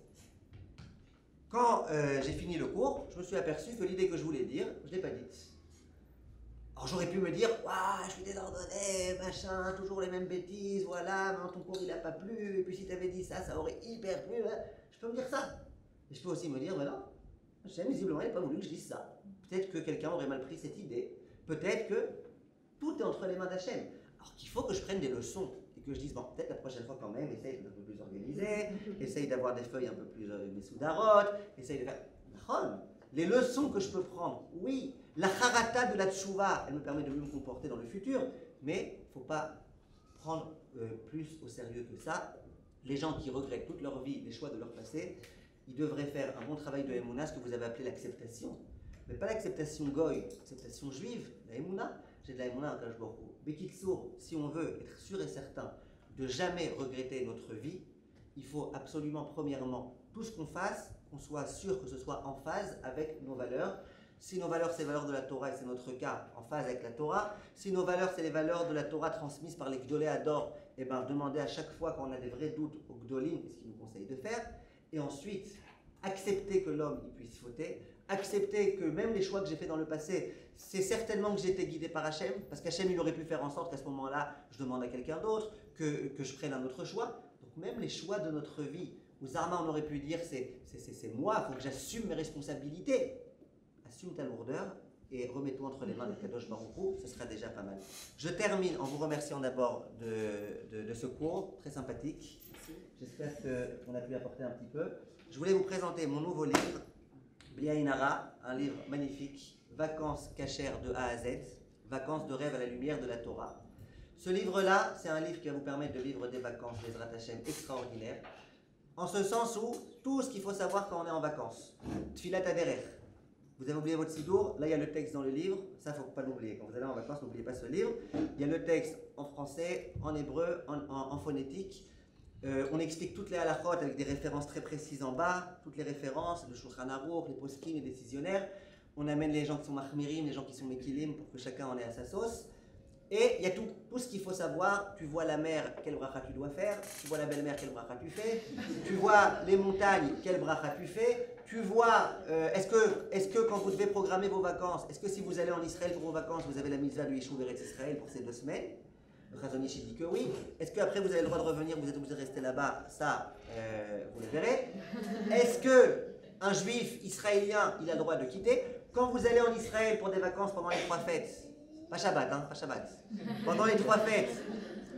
[SPEAKER 1] Quand j'ai fini le cours, je me suis aperçu que l'idée que je voulais dire, je ne l'ai pas dite. Alors j'aurais pu me dire, waouh, je suis désordonné, machin, toujours les mêmes bêtises, voilà, mais ton cours il n'a pas plu, et puis si tu avais dit ça, ça aurait hyper plu. Hein. Je peux me dire ça. Et je peux aussi me dire, mais non. Hachem, visiblement, il n'a pas voulu que je dise ça. Peut-être que quelqu'un aurait mal pris cette idée. Peut-être que tout est entre les mains d'Hachem. Alors qu'il faut que je prenne des leçons et que je dise, bon, peut-être la prochaine fois quand même, essaye d'être un peu plus organisé, essaye d'avoir des feuilles un peu plus mesoudarot, essaye de faire... Les leçons que je peux prendre, oui, la harata de la tchouva, elle me permet de mieux me comporter dans le futur, mais il ne faut pas prendre plus au sérieux que ça. Les gens qui regrettent toute leur vie les choix de leur passé, il devrait faire un bon travail de Emouna, ce que vous avez appelé l'acceptation. Mais pas l'acceptation goy, l'acceptation juive, la Emouna. J'ai de la Emouna en Kadosh Baruch Hu. Bekitsour, si on veut être sûr et certain de jamais regretter notre vie, il faut absolument, premièrement, tout ce qu'on fasse, qu'on soit sûr que ce soit en phase avec nos valeurs. Si nos valeurs, c'est les valeurs de la Torah, et c'est notre cas, en phase avec la Torah. Si nos valeurs, c'est les valeurs de la Torah transmises par les Gdolé Ador, eh bien, demandez à chaque fois quand on a des vrais doutes aux Gdolim, ce qu'ils nous conseillent de faire. Et ensuite, accepter que l'homme il puisse fauter, accepter que même les choix que j'ai faits dans le passé, c'est certainement que j'ai été guidé par Hachem, parce qu'Hachem, il aurait pu faire en sorte qu'à ce moment-là, je demande à quelqu'un d'autre, que je prenne un autre choix. Donc même les choix de notre vie, où Zarma, on aurait pu dire, c'est moi, il faut que j'assume mes responsabilités. Assume ta lourdeur et remets-toi entre les mains de Kadosh Baruch Hu, ce sera déjà pas mal. Je termine en vous remerciant d'abord de ce cours très sympathique. J'espère qu'on a pu apporter un petit peu. Je voulais vous présenter mon nouveau livre, Bliaïnara, un livre magnifique, Vacances cachères de A à Z, Vacances de rêve à la lumière de la Torah. Ce livre-là, c'est un livre qui va vous permettre de vivre des vacances, des Ezrat Hashem extraordinaires, en ce sens où tout ce qu'il faut savoir quand on est en vacances. Tfilat Aderer. Vous avez oublié votre sidour, là il y a le texte dans le livre, ça il ne faut pas l'oublier. Quand vous allez en vacances, n'oubliez pas ce livre. Il y a le texte en français, en hébreu, en phonétique. On explique toutes les halachot avec des références très précises en bas, toutes les références, le Shulchan Aruch, les poskim, les décisionnaires. On amène les gens qui sont mahmirim, les gens qui sont mekilim, pour que chacun en ait à sa sauce. Et il y a tout ce qu'il faut savoir. Tu vois la mer, quel bracha tu dois faire. Tu vois la belle-mère, quel bracha tu fais. Tu vois les montagnes, quel bracha tu fais. Tu vois, est-ce que quand vous devez programmer vos vacances, est-ce que si vous allez en Israël pour vos vacances, vous avez la mitzvah de Yishuv Eretz Israël pour ces 2 semaines? Le Chazon Ish dit que oui. Est-ce qu'après vous avez le droit de revenir, vous êtes obligé de rester là-bas? Ça, vous le verrez. Est-ce qu'un juif israélien, il a le droit de quitter? Quand vous allez en Israël pour des vacances pendant les 3 fêtes, pas Shabbat, pas Shabbat. Pendant les 3 fêtes,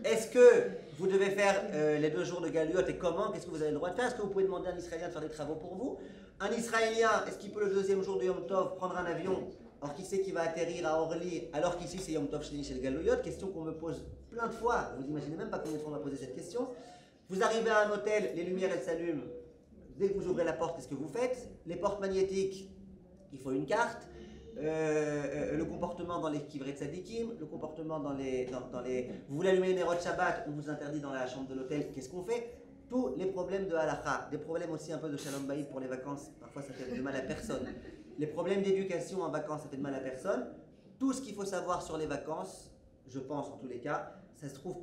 [SPEAKER 1] est-ce que vous devez faire les 2 jours de Galuyot et comment? Qu'est-ce que vous avez le droit de faire? Est-ce que vous pouvez demander à un Israélien de faire des travaux pour vous? Un Israélien, est-ce qu'il peut le 2e jour de Yom Tov prendre un avion? Alors qui sait qu'il va atterrir à Orly alors qu'ici c'est Yom Tov Sheni chez le Galuyot? Question qu'on me pose plein de fois. Vous imaginez même pas combien de fois on m'a posé cette question. Vous arrivez à un hôtel, les lumières elles s'allument. Dès que vous ouvrez la porte, qu'est-ce que vous faites? Les portes magnétiques, il faut une carte. Le comportement dans les kivrei tzadikim, le comportement dans les... Vous voulez allumer une érot Shabbat, on vous interdit dans la chambre de l'hôtel, qu'est-ce qu'on fait? Tous les problèmes de halakha, des problèmes aussi un peu de shalom bayit pour les vacances, parfois ça fait de mal à personne. Les problèmes d'éducation en vacances, ça fait de mal à personne. Tout ce qu'il faut savoir sur les vacances, je pense en tous les cas, ça se trouve